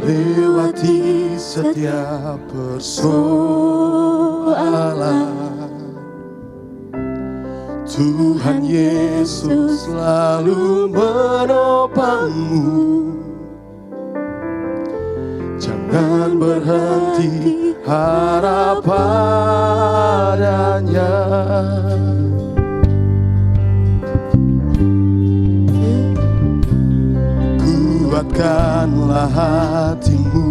lewati setiap persoalan. Tuhan Yesus selalu menopangmu. Jangan berhenti harap padanya. Kuatkanlah hatimu.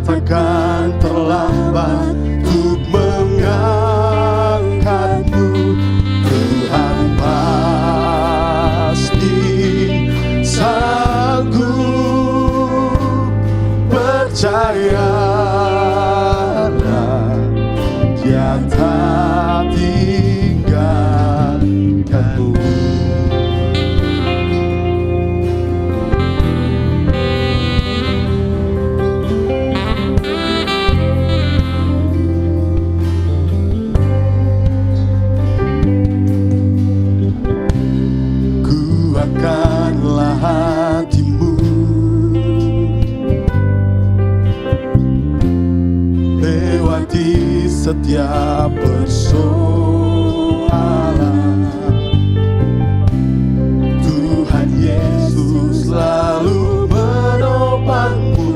Takkan terlambat untuk mengangkatmu. Tuhan pasti sanggup, percayalah, Dia tak tinggalkanmu. Kuatkanlah hatimu, lewati setiap persoalan. Tuhan Yesus selalu menopangmu.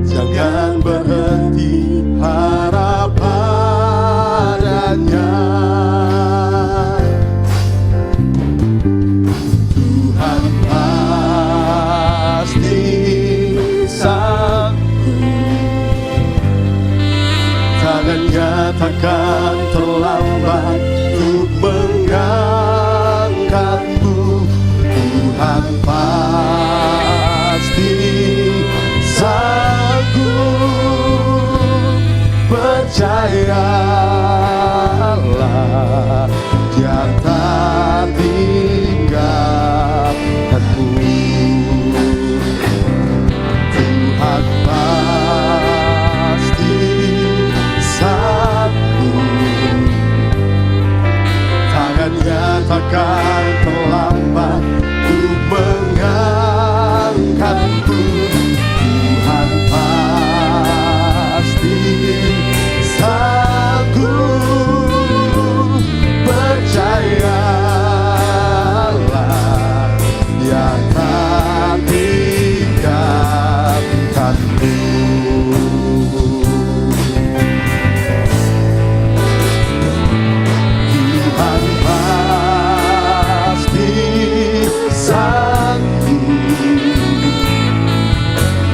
Jangan berhenti harap padanya. Tangannya takkan terlambat untuk mengangkatmu. Tuhan pasti sanggup, percayalah, Dia tak tinggalkanmu. Tuhan pasti sanggup, tangannya takkan terlambat untuk mengangkatmu. Tuhan pasti sanggup, percayalah, Dia tak tinggalkanmu. Tuhan pasti sanggup,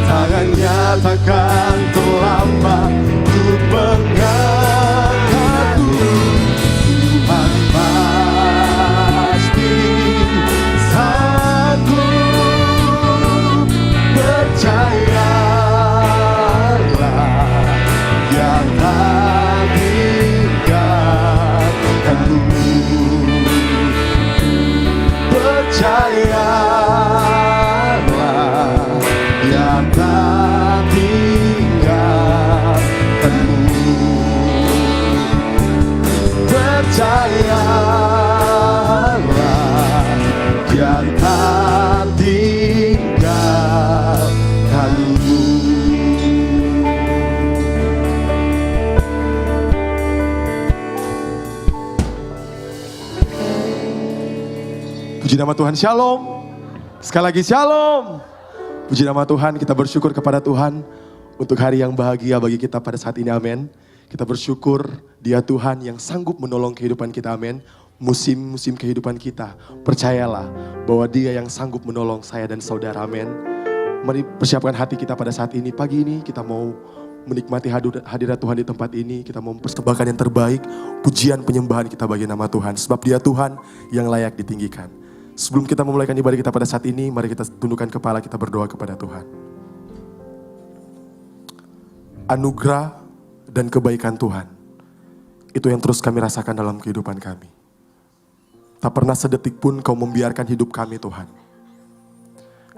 tangannya takkan terlambat untuk mengangkatmu. Tuhan pasti sanggup, percayalah, Dia tak tinggalkanmu. Percayalah, Dia tak tinggalkanmu. Percayalah, Dia tak tinggalkanmu. Puji nama Tuhan, shalom. Sekali lagi shalom. Puji nama Tuhan, kita bersyukur kepada Tuhan untuk hari yang bahagia bagi kita pada saat ini, amin. Kita bersyukur Dia Tuhan yang sanggup menolong kehidupan kita, amin. Musim-musim kehidupan kita, percayalah bahwa Dia yang sanggup menolong saya dan saudara, amin. Mari persiapkan hati kita pada saat ini, pagi ini kita mau menikmati hadirat Tuhan di tempat ini. Kita mau mempersembahkan yang terbaik, pujian penyembahan kita bagi nama Tuhan. Sebab Dia Tuhan yang layak ditinggikan. Sebelum kita memulaikan ibadah kita pada saat ini, mari kita tundukkan kepala, kita berdoa kepada Tuhan. Anugerah dan kebaikan Tuhan, itu yang terus kami rasakan dalam kehidupan kami. Tak pernah sedetik pun Kau membiarkan hidup kami Tuhan.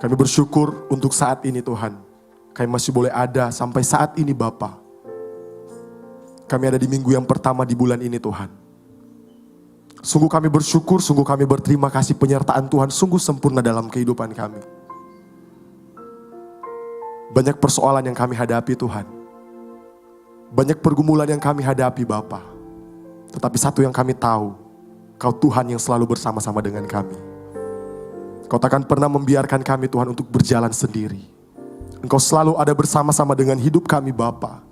Kami bersyukur untuk saat ini Tuhan. Kami masih boleh ada sampai saat ini Bapa. Kami ada di minggu yang pertama di bulan ini Tuhan. Sungguh kami bersyukur, sungguh kami berterima kasih penyertaan Tuhan sungguh sempurna dalam kehidupan kami. Banyak persoalan yang kami hadapi Tuhan. Banyak pergumulan yang kami hadapi Bapa. Tetapi satu yang kami tahu, Kau Tuhan yang selalu bersama-sama dengan kami. Kau takkan pernah membiarkan kami Tuhan untuk berjalan sendiri. Engkau selalu ada bersama-sama dengan hidup kami Bapa.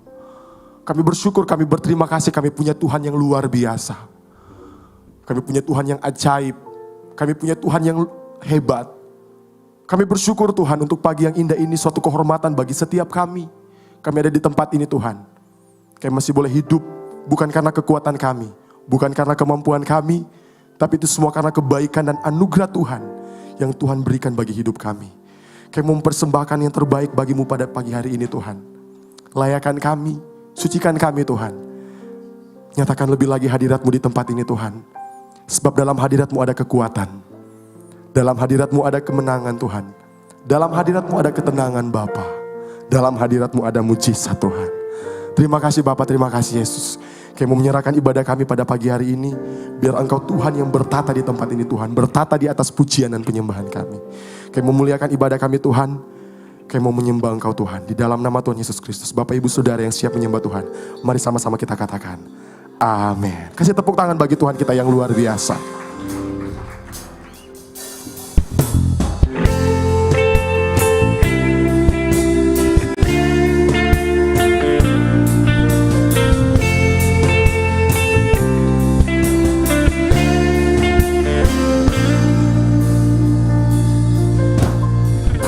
Kami bersyukur, kami berterima kasih, kami punya Tuhan yang luar biasa. Kami punya Tuhan yang ajaib. Kami punya Tuhan yang hebat. Kami bersyukur Tuhan untuk pagi yang indah ini, suatu kehormatan bagi setiap kami. Kami ada di tempat ini Tuhan. Kami masih boleh hidup, bukan karena kekuatan kami, bukan karena kemampuan kami, tapi itu semua karena kebaikan dan anugerah Tuhan yang Tuhan berikan bagi hidup kami. Kami mempersembahkan yang terbaik bagimu pada pagi hari ini Tuhan. Layakan kami, sucikan kami Tuhan. Nyatakan lebih lagi hadirat-Mu di tempat ini Tuhan. Sebab dalam hadirat-Mu ada kekuatan. Dalam hadirat-Mu ada kemenangan Tuhan. Dalam hadirat-Mu ada ketenangan Bapa. Dalam hadirat-Mu ada mujizat Tuhan. Terima kasih Bapa, terima kasih Yesus. Kami mau menyerahkan ibadah kami pada pagi hari ini. Biar Engkau Tuhan yang bertata di tempat ini Tuhan. Bertata di atas pujian dan penyembahan kami. Kami memuliakan ibadah kami Tuhan. Kami mau menyembah Engkau Tuhan. Di dalam nama Tuhan Yesus Kristus. Bapak Ibu Saudara yang siap menyembah Tuhan. Mari sama-sama kita katakan. Amin. Kasih tepuk tangan bagi Tuhan kita yang luar biasa.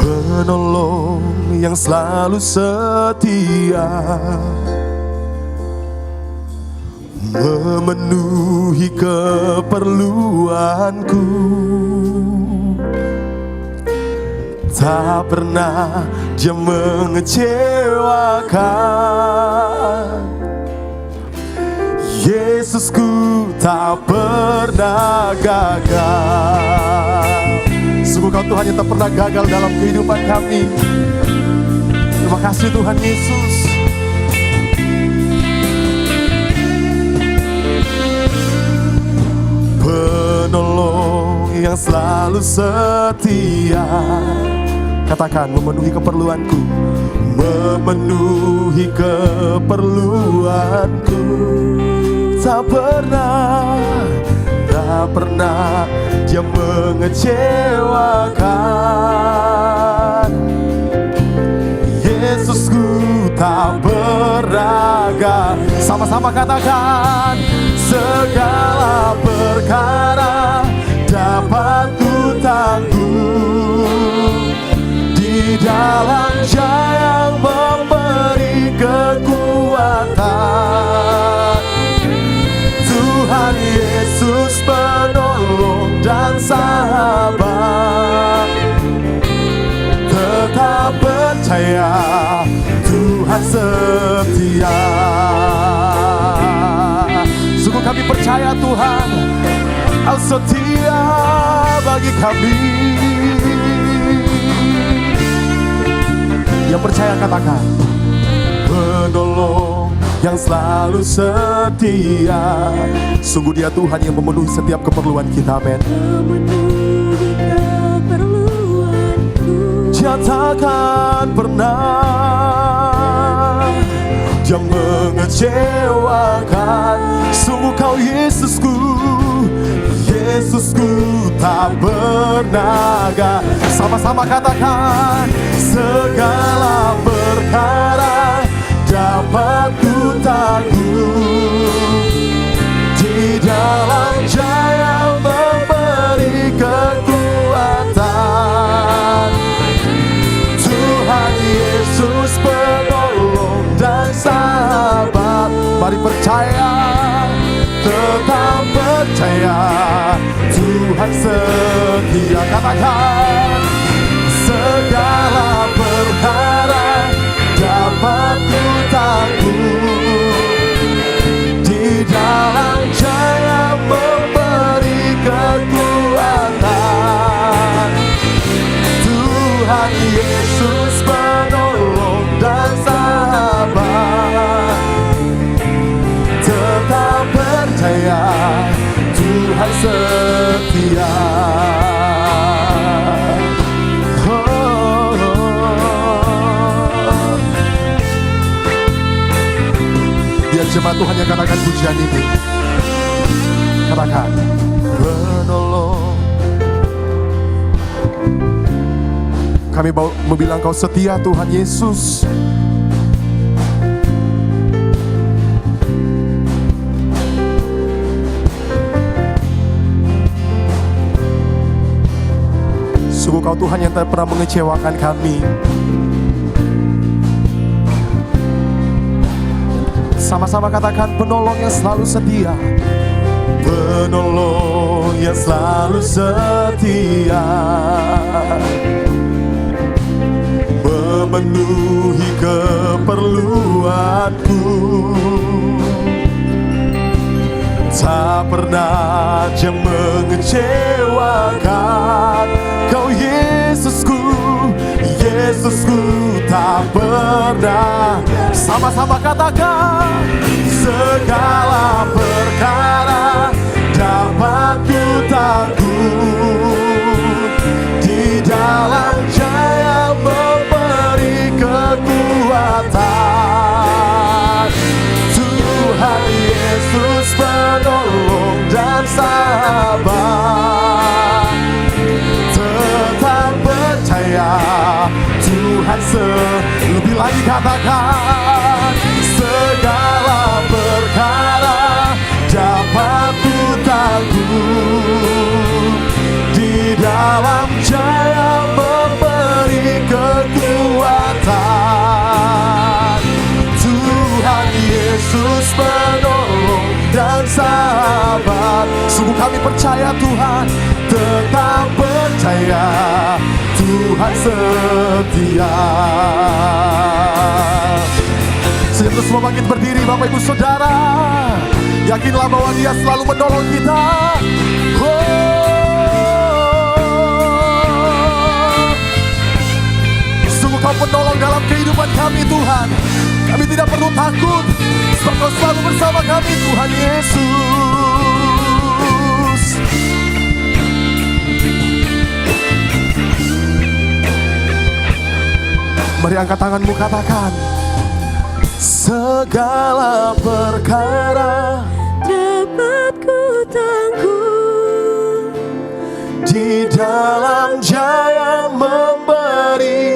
Penolong yang selalu setia, memenuhi keperluanku, tak pernah Dia mengecewakan. Yesusku tak pernah gagal. Sungguh Kau Tuhan yang tak pernah gagal dalam kehidupan kami. Terima kasih Tuhan Yesus. Penolong yang selalu setia. Katakan, memenuhi keperluanku. Memenuhi keperluanku. Tak pernah Dia mengecewakan. Yesusku tak beragam. Sama-sama katakan, segala perkara dapat ku tanggung di dalam Dia yang memberi kekuatan. Tuhan Yesus penolong dan sahabat. Tetap percaya Tuhan setia. Sungguh kami percaya Tuhan Kau setia bagi kami. Yang percaya katakan, penolong yang selalu setia. Sungguh Dia Tuhan yang memenuhi setiap keperluan kita, amin. Dia takkan pernah Dia mengecewakan. Sungguh Kau Yesusku, Yesusku tak pernah gagal. Sama-sama katakan, segala perkara dapat ku tanggung di dalam Dia yang memberi kekuatan. Tuhan Yesus penolong dan tetap percaya Tuhan setia. Katakan, segala perkara dapat ku tanggung, di dalam Dia memberi kekuatan. Tuhan Yesus penolong dan sahabat, tetap percaya Tuhan setia. Biar jemaat Tuhan yang katakan pujian ini. Katakan, penolong. Kami mau bilang Kau setia Tuhan Yesus. Sungguh Kau Tuhan yang tak pernah mengecewakan kami. Sama-sama katakan, penolong yang selalu setia. Penolong yang selalu setia, memenuhi keperluanku. Tak pernah Dia mengecewakan. Kau Yesusku, Yesusku tak pernah. Sama-sama katakan, segala perkara dapat ku tanggung, di dalam Dia memberi kekuatan. Tuhan Yesus penolong dan sahabat, tetap percaya Tuhan lebih lagi katakan, segala perkara dapat ku tanggung, di dalam Dia memberi kekuatan. Tuhan Yesus penolong dan sahabat. Sungguh kami percaya Tuhan, tetap percaya Tuhan setia. Sejak itu semua bangkit berdiri, Bapak Ibu Saudara. Yakinlah bahwa Dia selalu menolong kita. Sungguh Kau penolong dalam kehidupan kami Tuhan. Kami tidak perlu takut, sebab Kau selalu bersama kami Tuhan Yesus. Mari angkat tanganmu, katakan, segala perkara dapat ku tanggung, di dalam Dia yang memberi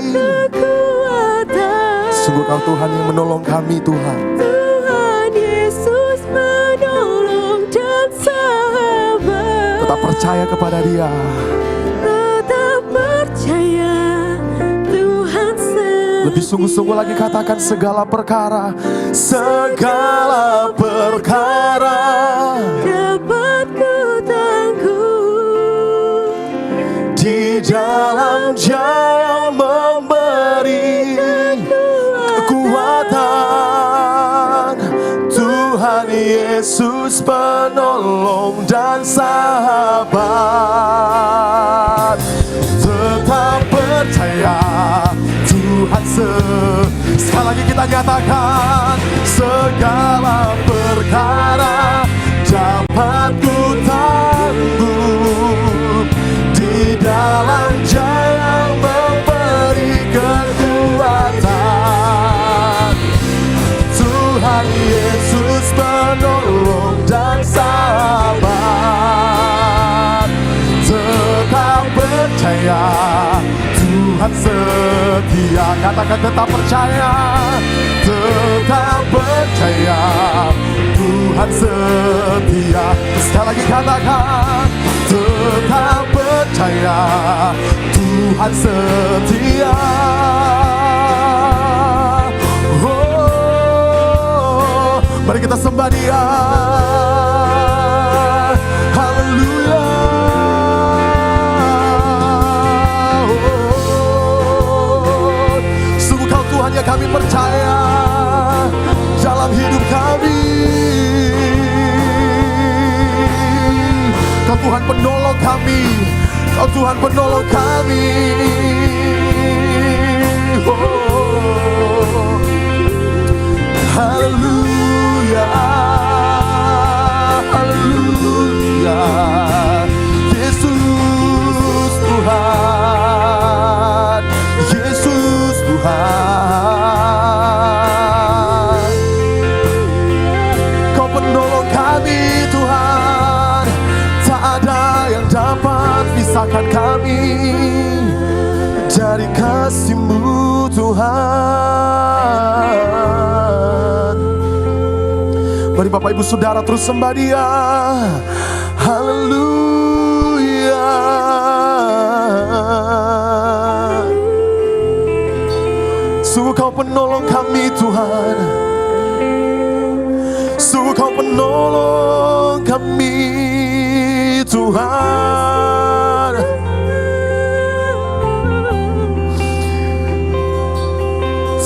kekuatan. Sungguh Kau Tuhan yang menolong kami Tuhan. Tuhan Yesus menolong dan sahabat, Tetap percaya kepada Dia. tetap percaya Tuhan setia. Lebih sungguh-sungguh lagi katakan, segala perkara, segala perkara dapat ku tanggung, di dalam Dia yang memberi kekuatan. Tuhan Yesus penolong dan sahabat, tetap percaya Tuhan sekali lagi kita nyatakan, segala perkara dapat ku tanggung, di dalam Dia yang memberi kekuatan. Tuhan Yesus penolong dan sahabat, tetap percaya Tuhan setia. Katakan, tetap percaya, tetap percaya Tuhan setia. Sekali lagi katakan, tetap percaya Tuhan setia. Oh, mari kita sembah Dia. Tuhan penolong kami. Kau Tuhan penolong kami. Oh. Haleluya, haleluya. Yesus Tuhan, Yesus Tuhan. Kau penolong kami Tuhan. Tak ada yang dapat pisahkan kami dari kasih-Mu Tuhan. Mari Bapak Ibu Saudara terus sembah Dia. Haleluya. Sungguh Kau penolong kami Tuhan. Sungguh Kau penolong kami Tuhan.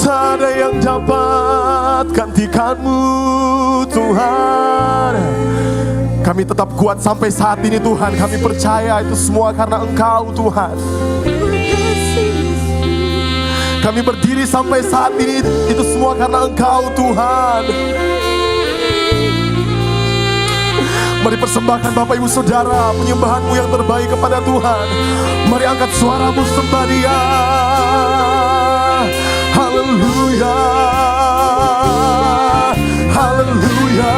Tak ada yang dapat gantikan-Mu Tuhan. Kami tetap kuat sampai saat ini Tuhan. Kami percaya itu semua karena Engkau Tuhan. Kami berdiri sampai saat ini itu semua karena Engkau Tuhan. Mari persembahkan Bapak Ibu Saudara penyembahan-Mu yang terbaik kepada Tuhan. Mari angkat suaramu sembah Dia. Haleluya, haleluya.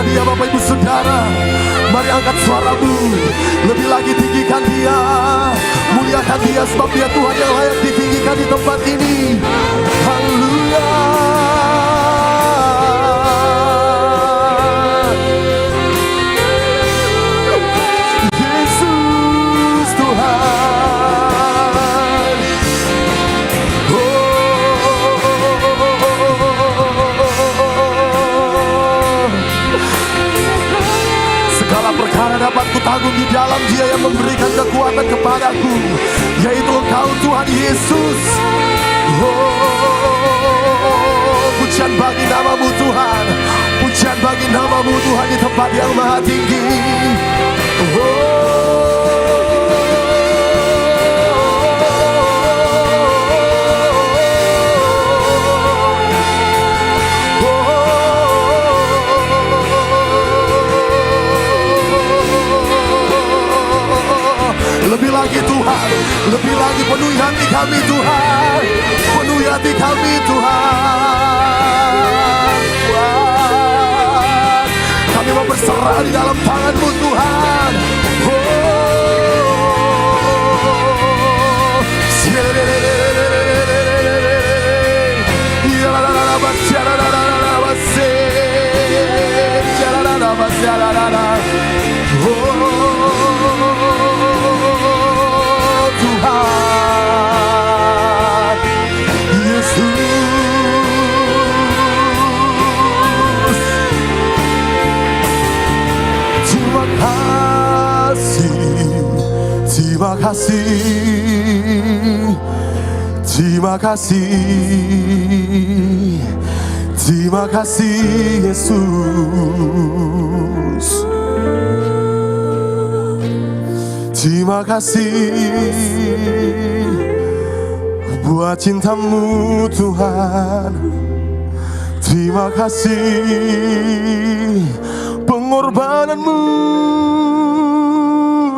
Dia Bapak Ibu Saudara, mari angkat suaramu, lebih lagi tinggikan Dia, muliakan Dia sebab Dia Tuhan yang layak ditinggikan di tempat ini. Haleluya. Yesus Tuhan. Segala perkara dapat kutanggung di dalam Dia yang memberikan kekuatan kepadaku, yaitu Engkau Tuhan Yesus. Oh, pujian bagi nama-Mu Tuhan, pujian bagi nama-Mu Tuhan di tempat yang maha tinggi. Lebih lagi Tuhan, lebih lagi penuhi hati kami Tuhan, penuhi hati kami Tuhan. Tuhan, kami mau berserah di dalam tangan-Mu Tuhan. Tuhan Yesus, terima kasih, terima kasih, terima kasih, terima kasih Yesus. Terima kasih buat cinta-Mu Tuhan. Terima kasih pengorbanan-Mu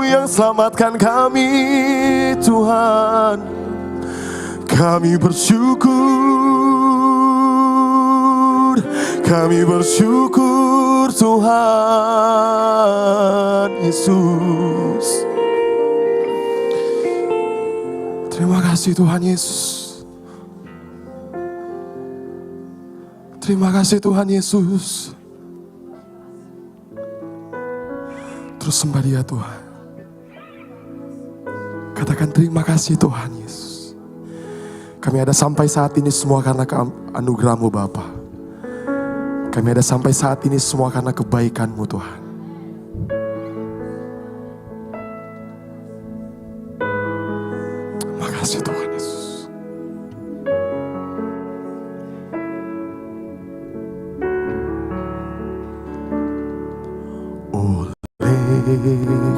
yang selamatkan kami Tuhan. Kami bersyukur, kami bersyukur Tuhan Yesus. Terima kasih Tuhan Yesus. Terima kasih Tuhan Yesus. Terus sembah Dia Tuhan. Katakan terima kasih Tuhan Yesus. Kami ada sampai saat ini semua karena anugerah-Mu Bapa. Kami ada sampai saat ini semua karena kebaikan-Mu Tuhan.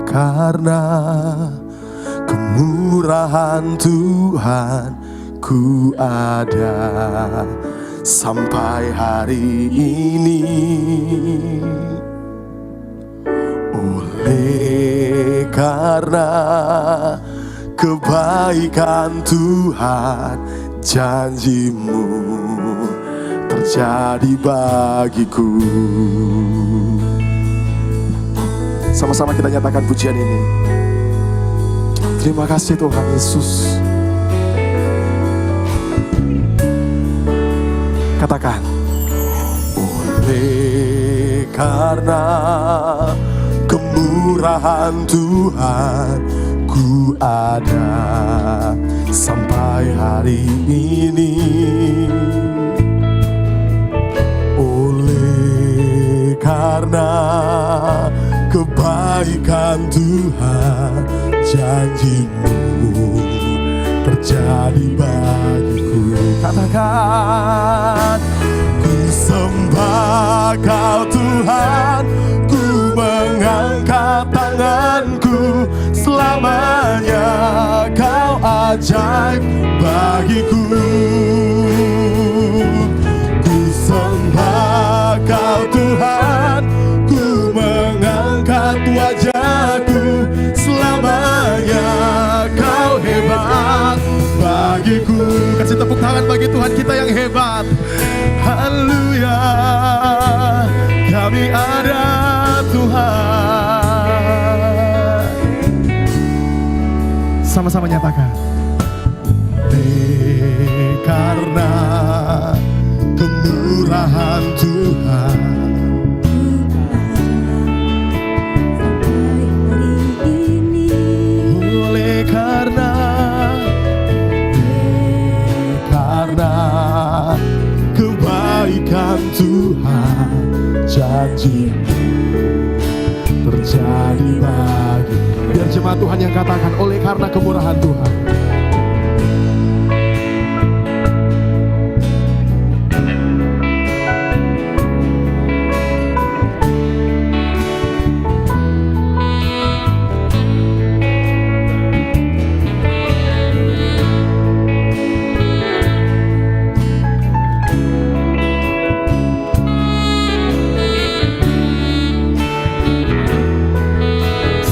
karena kemurahan Tuhan ku ada sampai hari ini. Oleh karena kebaikan Tuhan, janji-Mu terjadi bagiku. Sama-sama kita nyatakan pujian ini. Terima kasih Tuhan Yesus. Katakan, oleh karena kemurahan Tuhan ku ada sampai hari ini. Oleh karena kebaikan Tuhan, janji-Mu terjadi bagiku. Katakan, ku sembah Kau Tuhan, ku mengangkat tanganku, selamanya Kau ajaib bagiku. Ku sembah Kau Tuhan, ku mengangkat wajahku, selamanya Kau hebat bagiku. Kasih tepuk tangan bagi Tuhan kita yang hebat. Haleluya, kami ada Tuhan. Sama-sama nyatakan, karena kemurahan Tuhan, oleh karena kebaikan Tuhan, janji-Mu terjadi bagi. Biar jemaat Tuhan yang katakan, oleh karena kemurahan Tuhan.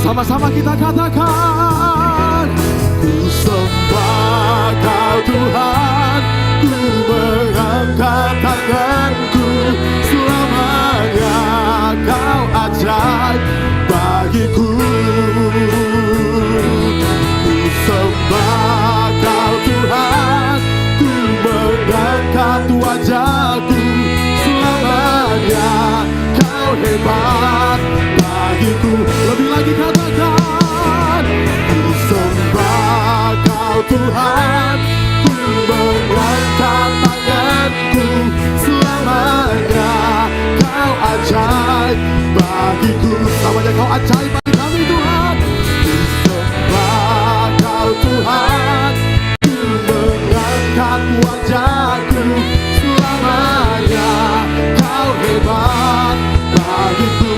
Sama-sama kita katakan, ku sembah Kau Tuhan, ku mengangkat tanganku, selamanya Kau ajaib bagiku. Ku sembah Kau Tuhan, ku mengangkat wajahku, selamanya Kau hebat bagiku. Lebih lagi katakan, ku sembah Kau Tuhan, ku mengangkat tanganku, selamanya Kau ajaib bagiku. Selamanya Kau ajaib bagi kami Tuhan. Ku sembah Kau Tuhan, ku mengangkat wajahku, selamanya Kau hebat bagiku.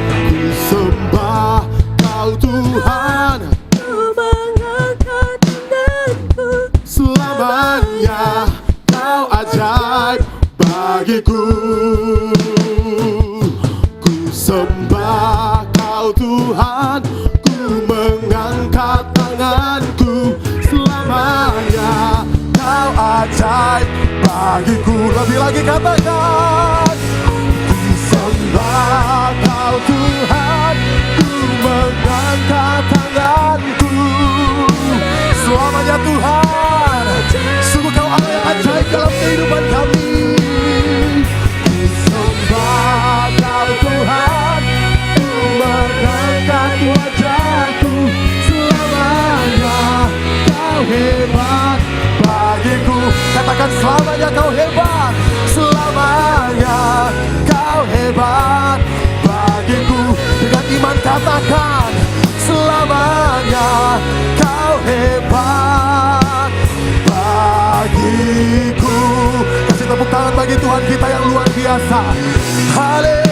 Ku sembah Kau Tuhan, ku mengangkat tanganku, selamanya Kau ajaib bagiku. Ku sembah Kau Tuhan, ku mengangkat tanganku, selamanya Kau ajaib bagiku. Lebih lagi katakan, sembah Kau Tuhan, ku mengangkat tanganku, selamanya Tuhan, sungguh Kau Allah yang ajaib dalam kehidupan kami. Ku sembah Kau Tuhan, ku mengangkat wajahku, selamanya Kau hebat bagiku. Katakan, selamanya Kau hebat, selamanya Kau hebat bagiku. Dengan iman katakan, selamanya Kau hebat bagiku. Kasih tepuk tangan bagi Tuhan kita yang luar biasa. Haleluya.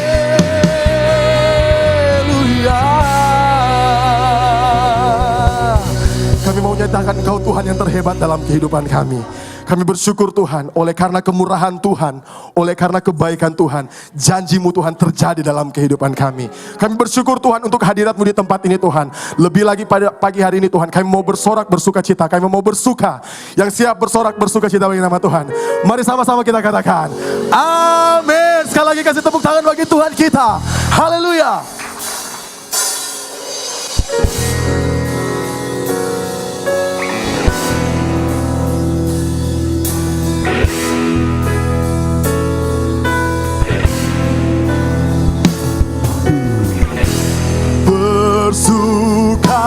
mau nyatakan Engkau Tuhan yang terhebat dalam kehidupan kami. Kami bersyukur Tuhan, oleh karena kemurahan Tuhan, oleh karena kebaikan Tuhan, janji-Mu Tuhan terjadi dalam kehidupan kami. Kami bersyukur Tuhan untuk hadirat-Mu di tempat ini Tuhan. Lebih lagi pada pagi hari ini Tuhan, kami mau bersorak bersuka cita, kami mau bersuka. Yang siap bersorak bersuka cita bagi nama Tuhan. Mari sama-sama kita katakan, amin. Sekali lagi kasih tepuk tangan bagi Tuhan kita. Haleluya. Bersuka,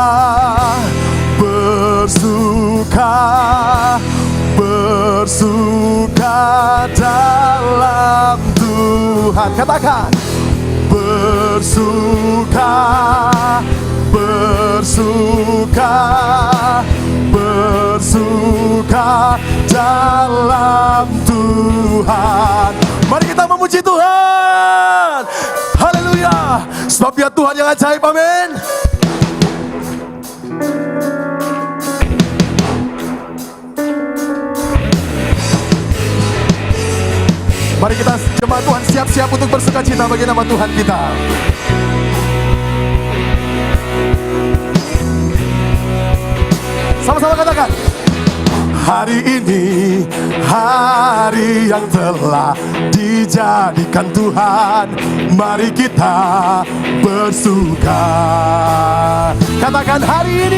bersuka, bersuka dalam Tuhan. Katakan, bersuka, bersuka, bersuka dalam Tuhan. Mari kita memuji Tuhan. Haleluya. Sebab Dia Tuhan yang ajaib, amin. Mari kita jemaat Tuhan siap-siap untuk bersuka cita bagi nama Tuhan kita. Sama-sama katakan, hari ini hari yang telah dijadikan Tuhan, mari kita bersuka. Katakan, hari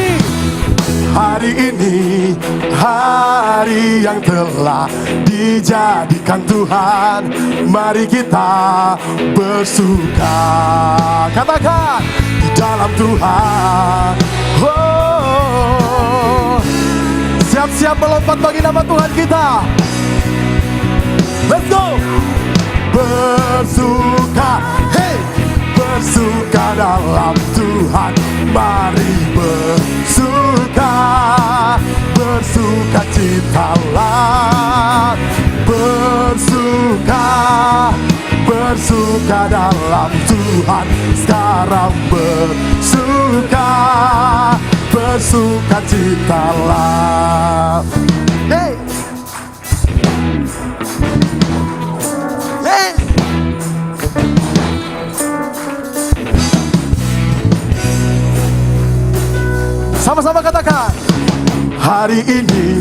ini hari yang telah dijadikan Tuhan, mari kita bersuka. Katakan, di dalam Tuhan. Oh, siap-siap melompat bagi nama Tuhan kita. Let's go. Bersuka, hey, bersuka dalam Tuhan. Mari bersuka, bersuka citalah. Bersuka, bersuka dalam Tuhan. Sekarang bersuka, bersuka citalah. Hey, hey. Sama-sama katakan, hari ini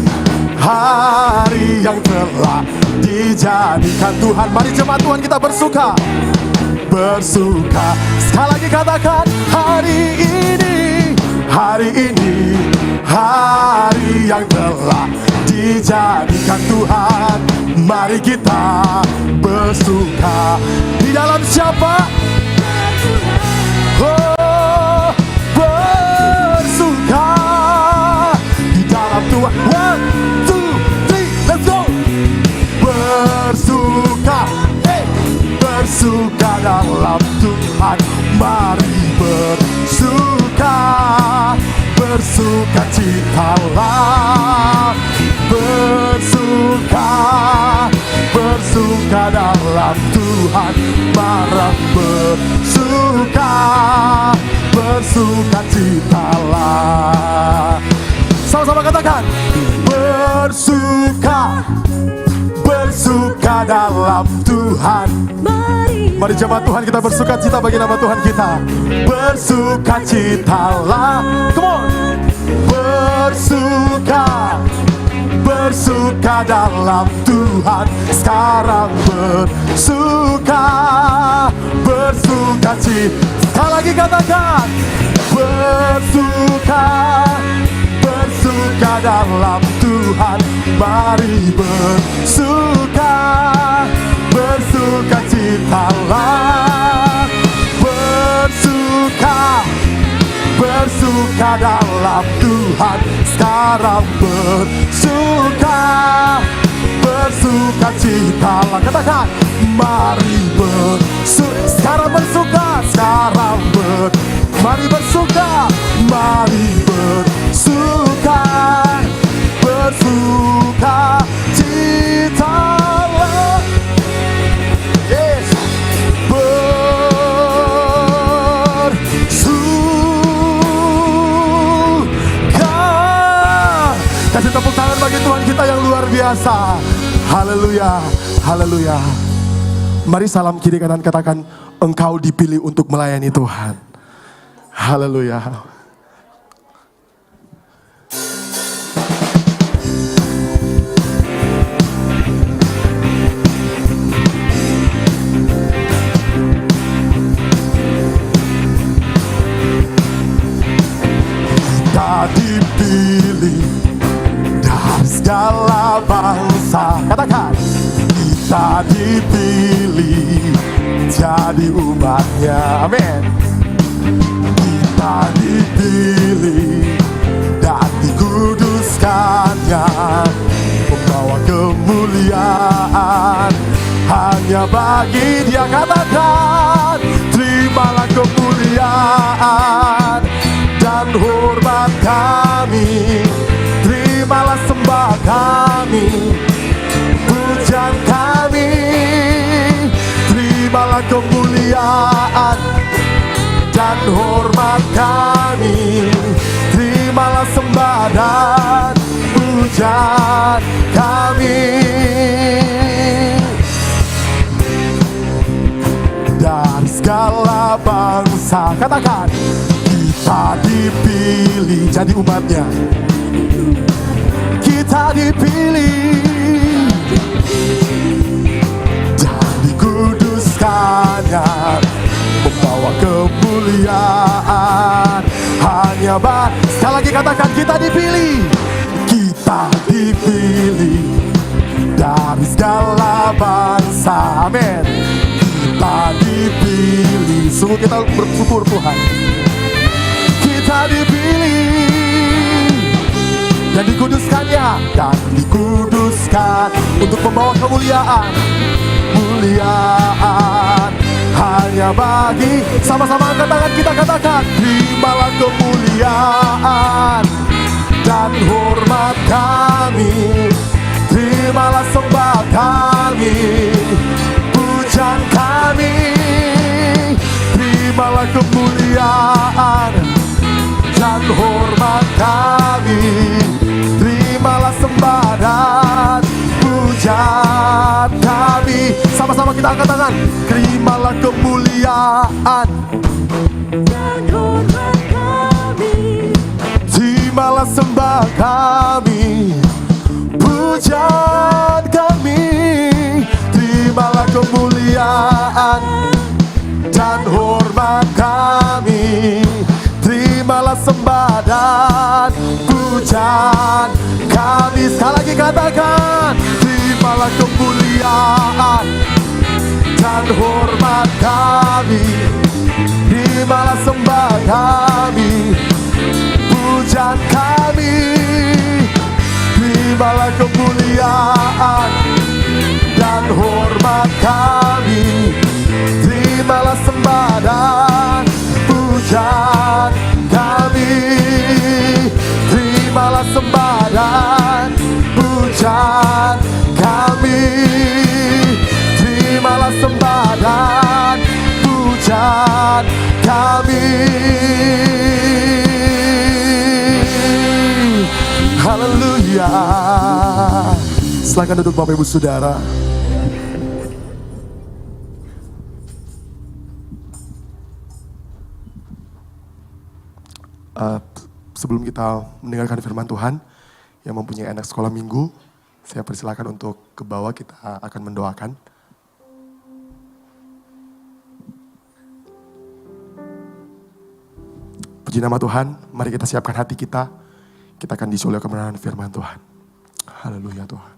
hari yang telah dijadikan Tuhan. Mari jemaat Tuhan kita bersuka, bersuka. Sekali lagi katakan, hari ini hari yang telah dijadikan Tuhan. Mari kita bersuka. Di dalam siapa? Oh, bersuka di dalam Tuhan. 1, 2, 3, let's go. Bersuka, hey, bersuka dalam Tuhan. Mari bersuka, bersuka citalah. Bersuka, bersuka dalam Tuhan. Mari bersuka, bersuka citalah. Sama-sama katakan, bersuka, bersuka dalam Tuhan. Mari jemaat Tuhan kita bersuka cita bagi nama Tuhan kita. Bersuka citalah. Come on. Bersuka, bersuka dalam Tuhan. Sekarang bersuka, bersuka cita. Sekali lagi katakan, bersuka, bersuka dalam Tuhan. Mari bersuka, bersuka citalah. Bersuka, bersuka dalam Tuhan. Sekarang bersuka, bersuka citalah. Katakan, mari bersuka. Sekarang bersuka, sekarang mari bersuka, mari bersuka, bersuka citalah. Yes, bersuka. luar biasa. Haleluya, haleluya. Mari salam kiri kanan katakan, engkau dipilih untuk melayani Tuhan. Haleluya. Kita dipilih dari segala bangsa. Katakan, kita dipilih jadi umatnya. Amin. Kita dipilih dan dikuduskannya, membawa kemuliaan hanya bagi Dia. Katakan, terimalah kemuliaan dan hormat kami, terimalah sembah kami, pujian kami, terimalah kemuliaan dan hormat kami, terimalah sembah dan pujian kami. Dari segala bangsa, katakan, kita dipilih jadi umatnya. Kita dipilih dan dikuduskannya, membawa kemuliaan hanya sekali lagi katakan, kita dipilih. Kita dipilih dari segala bangsa. Amin. Kita dipilih. Sungguh kita bersyukur Tuhan. Kita dipilih dan dikuduskannya, dan dikuduskan untuk membawa kemuliaan, kemuliaan hanya bagi. Sama-sama angkat tangan kita katakan, terimalah kemuliaan dan hormat kami, terimalah sembah kami, pujian kami, terimalah kemuliaan dan hormat kami, terimalah sembah dan pujian kami. Sama-sama kita angkat tangan, terimalah kemuliaan dan hormat kami, terimalah sembah kami, pujian kami, terimalah kemuliaan dan hormat kami, terimalah sembah dan pujian kami. Sekali lagi katakan, terimalah kemuliaan dan hormat kami, terimalah sembah kami, pujian kami, terimalah kemuliaan dan hormat kami, terimalah sembah dan pujian kami, terimalah sembah dan pujian kami, terimalah sembah dan pujian kami. Haleluya. Silakan duduk Bapak Ibu Saudara. Sebelum kita mendengarkan firman Tuhan yang mempunyai anak sekolah minggu, saya persilakan untuk ke bawah, kita akan mendoakan. Puji nama Tuhan, mari kita siapkan hati kita. Kita akan disuruh kebenaran firman Tuhan. Haleluya Tuhan.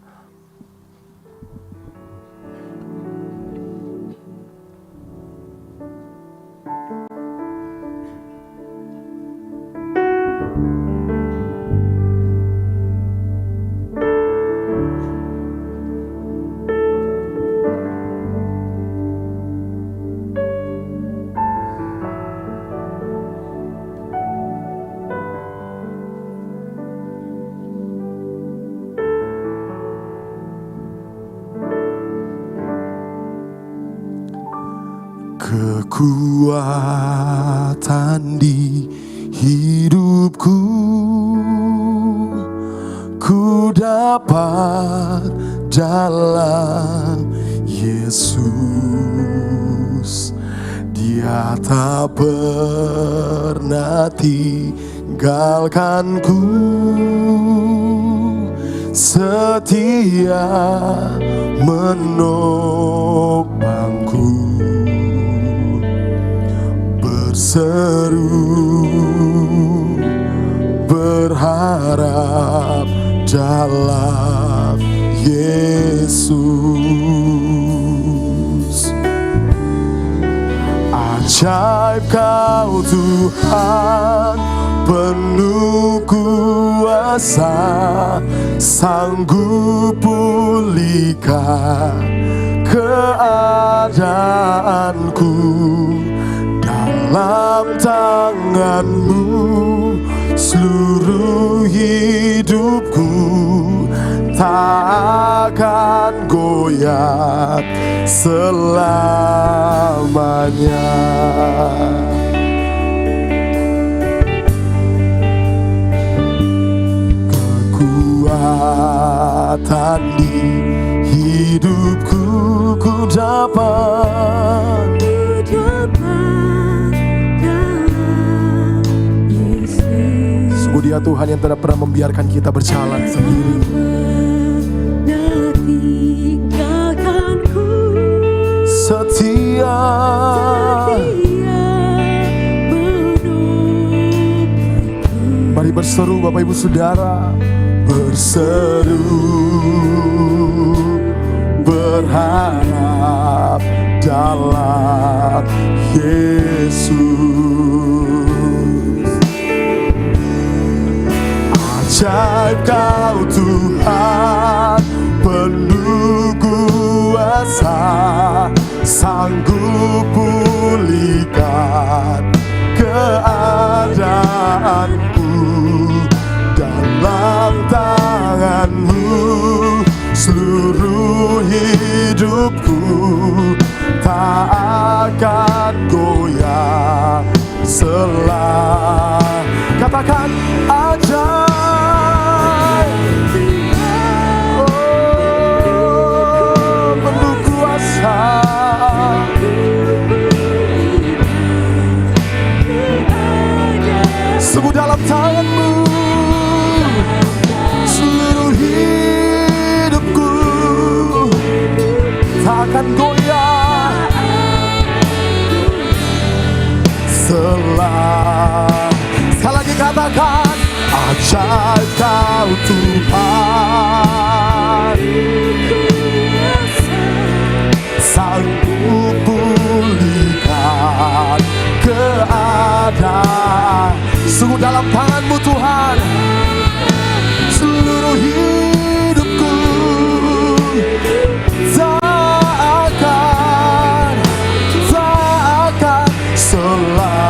Kekuatan di hidupku, ku dapat dalam Yesus. Dia tak pernah tinggalkanku, setia menopangku, berseru berharap dalam Yesus. Ajaib Kau Tuhan, penuh kuasa, sanggup pulihkan keadaanku. Dalam tangan-Mu seluruh hidupku, tak akan goyah selamanya. Kekuatan di hidupku ku dapat dalam Yesus. Sungguh Dia Tuhan yang tidak pernah membiarkan kita berjalan sendiri. Setia mari berseru Bapak Ibu Saudara, berseru berharap dalam Yesus. Ajaib Kau Tuhan, penuh kuasa, sanggup pulihkan keadaanku. Dalam tangan-Mu seluruh hidupku, tak akan goyah selamanya. Katakan ajaib, oh, penuh kuasa, sungguh dalam tangan-Mu seluruh hidupku, tak akan goyah selamanya. Sekali lagi katakan ajaib Kau Tuhan, sanggup pulihkan keadaan. Sungguh dalam tangan-Mu Tuhan seluruh hidupku, tak akan selamanya.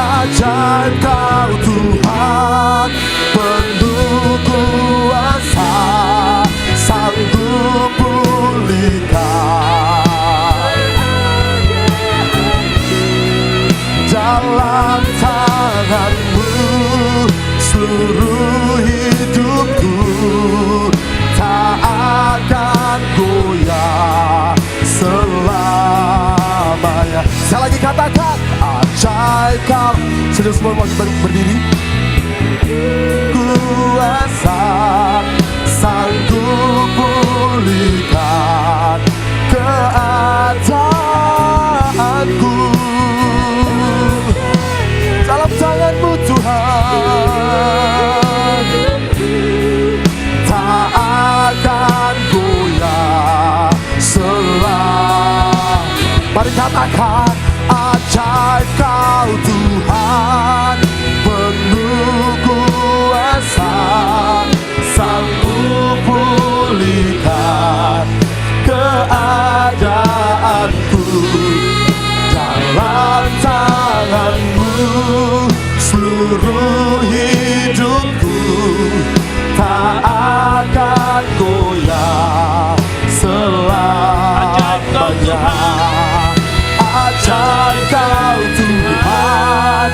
Ajaib Kau Tuhan, penuh kuasa, sanggup pulihkan dalam tangan-Mu seluruh hidupku, tak akan goyah selamanya. Sekali lagi katakan ajaib Kau. Sudah semua berdiri. Kuasa sanggup pulihkan keadaanku. Dalam tangan-Mu Tuhan, tak akan goyah selamanya. Mari katakan ajaib Kau Tuhan, penuh kuasa, sanggup pulihkan keadaanku. Dalam tangan-Mu seluruh hidupku, tak akan goyah selamanya. Ajaib Kau Tuhan,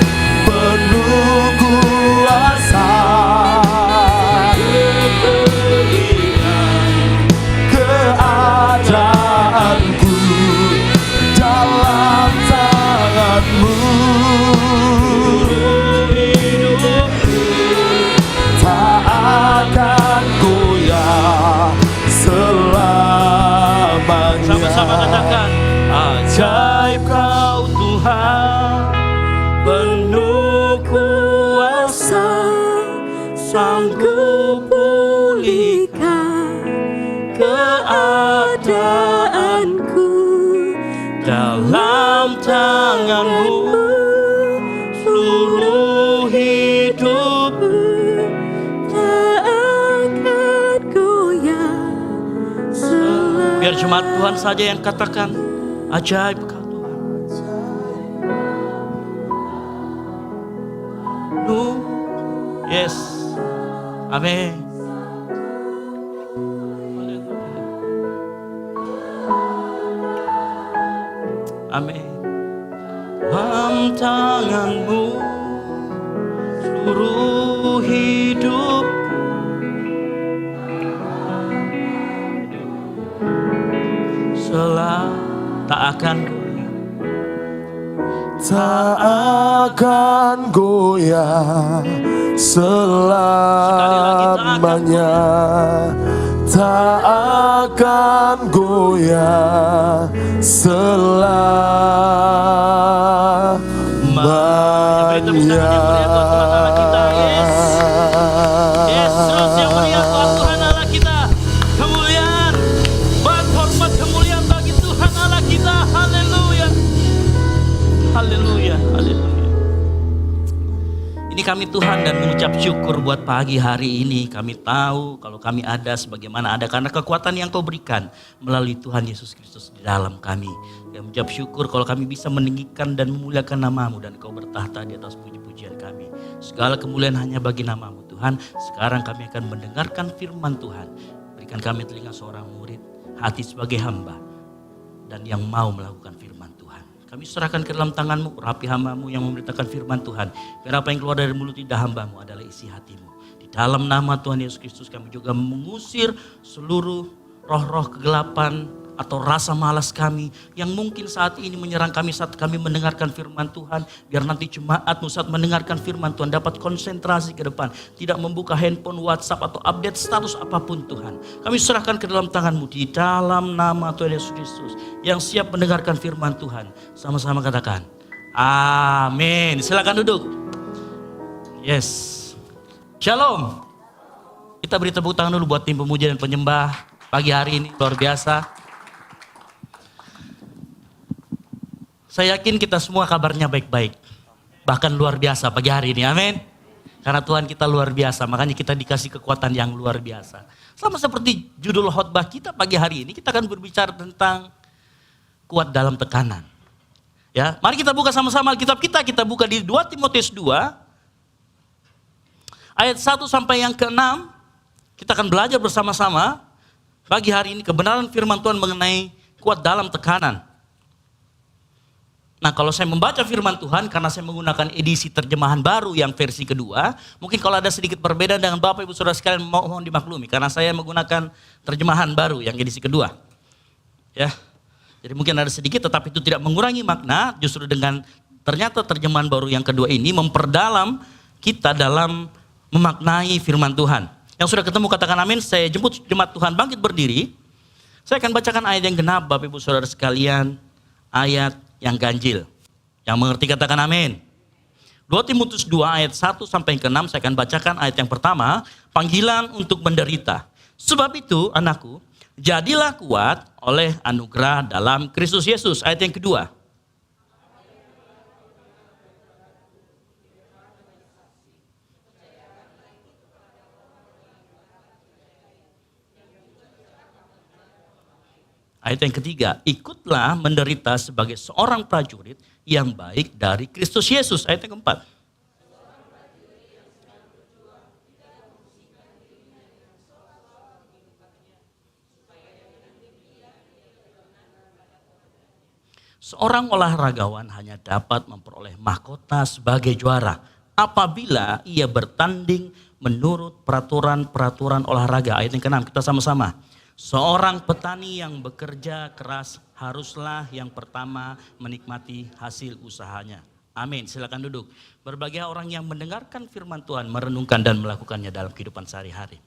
pulihkan keadaanku. Dalam tanganmu seluruh hidupku. Tak akan goyah selama. Biar cuma Tuhan saja yang katakan ajaib kau Tuhan. Yes. Amin. Amin. Dalam tanganmu seluruh hidup. Tak akan goyah selamanya. Tak akan goyah selamanya. Yes, terus yang mulia buat Tuhan Allah kita. Kemuliaan, buat hormat kemuliaan bagi Tuhan Allah kita. Haleluya. Haleluya, haleluya. Ini kami Tuhan dan mengucap syukur buat pagi hari ini. Kami tahu kalau kami ada sebagaimana ada karena kekuatan yang Kau berikan melalui Tuhan Yesus Kristus di dalam kami. Kami mengucap syukur kalau kami bisa meninggikan dan memuliakan nama-Mu dan Kau bertahta di atas puji-pujian kami. Segala kemuliaan hanya bagi nama-Mu Tuhan. Sekarang kami akan mendengarkan firman Tuhan. Berikan kami telinga seorang murid, hati sebagai hamba, dan yang mau melakukan firman Tuhan. Kami serahkan ke dalam tangan-Mu, rapi hamba-Mu yang memberitakan firman Tuhan. Biar apa yang keluar dari mulut lidah hamba-Mu adalah isi hati-Mu. Di dalam nama Tuhan Yesus Kristus kami juga mengusir seluruh roh-roh kegelapan atau rasa malas kami yang mungkin saat ini menyerang kami saat kami mendengarkan firman Tuhan. Biar nanti jemaat-Mu saat mendengarkan firman Tuhan dapat konsentrasi ke depan. Tidak membuka handphone, WhatsApp atau update status apapun Tuhan. Kami serahkan ke dalam tangan-Mu di dalam nama Tuhan Yesus Kristus. Yang siap mendengarkan firman Tuhan. Sama-sama katakan amin. Silakan duduk. Yes. Shalom. Kita beri tepuk tangan dulu buat tim pemuja dan penyembah pagi hari ini, luar biasa. Saya yakin kita semua kabarnya baik-baik. Bahkan luar biasa pagi hari ini, amin. Karena Tuhan kita luar biasa, makanya kita dikasih kekuatan yang luar biasa. Sama seperti judul khotbah kita pagi hari ini, kita akan berbicara tentang kuat dalam tekanan. Ya, mari kita buka sama-sama Alkitab kita. Kita buka di 2 Timotius 2 ayat 1 sampai yang ke-6. Kita akan belajar bersama-sama pagi hari ini kebenaran firman Tuhan mengenai kuat dalam tekanan. Nah, kalau saya membaca firman Tuhan karena saya menggunakan edisi terjemahan baru yang versi kedua, mungkin kalau ada sedikit perbedaan dengan Bapak Ibu Saudara sekalian mohon dimaklumi karena saya menggunakan terjemahan baru yang edisi kedua. Ya. Jadi mungkin ada sedikit tetapi itu tidak mengurangi makna, justru dengan ternyata terjemahan baru yang kedua ini memperdalam kita dalam memaknai firman Tuhan. Yang sudah ketemu katakan amin. Saya jemput jemaat Tuhan bangkit berdiri. Saya akan bacakan ayat yang genap Bapak Ibu Saudara sekalian, ayat yang ganjil. Yang mengerti katakan amin. 2 Timotius 2 ayat 1 sampai ke 6 saya akan bacakan ayat yang pertama, panggilan untuk menderita. Sebab itu anakku, jadilah kuat oleh anugerah dalam Kristus Yesus. Ayat yang kedua. Ayat yang ketiga, ikutlah menderita sebagai seorang prajurit yang baik dari Kristus Yesus. Ayat yang keempat. Seorang olahragawan hanya dapat memperoleh mahkota sebagai juara apabila ia bertanding menurut peraturan-peraturan olahraga. Ayat yang ke-6, kita sama-sama. Seorang petani yang bekerja keras haruslah yang pertama menikmati hasil usahanya. Amin, silakan duduk. Berbagai orang yang mendengarkan firman Tuhan, merenungkan dan melakukannya dalam kehidupan sehari-hari.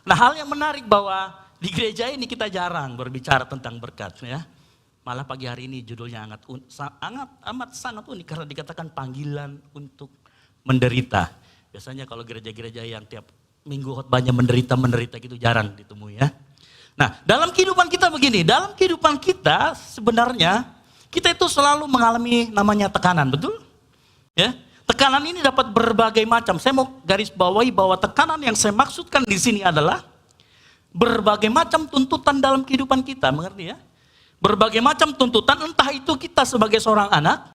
Nah, hal yang menarik bahwa di gereja ini kita jarang berbicara tentang berkat, ya. Malah pagi hari ini judulnya amat sangat unik karena dikatakan panggilan untuk menderita. Biasanya kalau gereja-gereja yang tiap minggu khotbahnya menderita gitu jarang ditemui ya. Nah, dalam kehidupan kita begini, dalam kehidupan kita sebenarnya kita itu selalu mengalami namanya tekanan, betul? Ya. Tekanan ini dapat berbagai macam. Saya mau garis bawahi bahwa tekanan yang saya maksudkan di sini adalah berbagai macam tuntutan dalam kehidupan kita, mengerti ya? Berbagai macam tuntutan, entah itu kita sebagai seorang anak,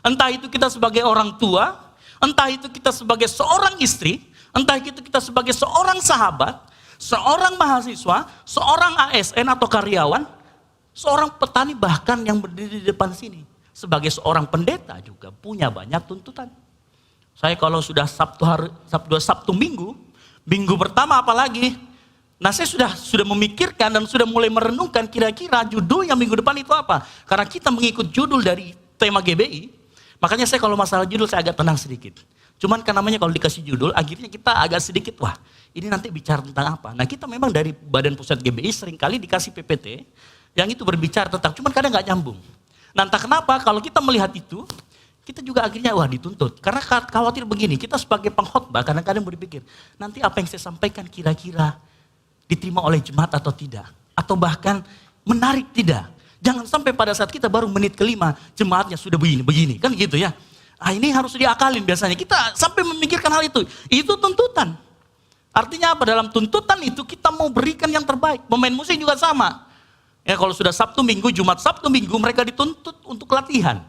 entah itu kita sebagai orang tua, entah itu kita sebagai seorang istri, entah itu kita sebagai seorang sahabat, seorang mahasiswa, seorang ASN atau karyawan, seorang petani bahkan yang berdiri di depan sini. Sebagai seorang pendeta juga punya banyak tuntutan. Saya kalau sudah Sabtu Minggu, minggu pertama apalagi, nah saya sudah memikirkan dan sudah mulai merenungkan kira-kira judulnya minggu depan itu apa. Karena kita mengikut judul dari tema GBI, makanya saya kalau masalah judul saya agak tenang sedikit. Cuman kan namanya kalau dikasih judul, akhirnya kita agak sedikit, wah ini nanti bicara tentang apa. Nah kita memang dari Badan Pusat GBI seringkali dikasih PPT, yang itu berbicara tentang, cuman kadang nggak nyambung. Nah entah kenapa kalau kita melihat itu, kita juga akhirnya wah dituntut. Karena khawatir begini, kita sebagai pengkhotbah kadang-kadang berpikir, nanti apa yang saya sampaikan kira-kira diterima oleh jemaat atau tidak. Atau bahkan menarik tidak. Jangan sampai pada saat kita baru menit kelima, jemaatnya sudah begini, kan gitu ya. Ah ini harus diakalin biasanya. Kita sampai memikirkan hal itu. Itu tuntutan. Artinya apa? Dalam tuntutan itu kita mau berikan yang terbaik. Pemain musik juga sama. Ya kalau sudah Sabtu Minggu, Jumat Sabtu Minggu mereka dituntut untuk latihan.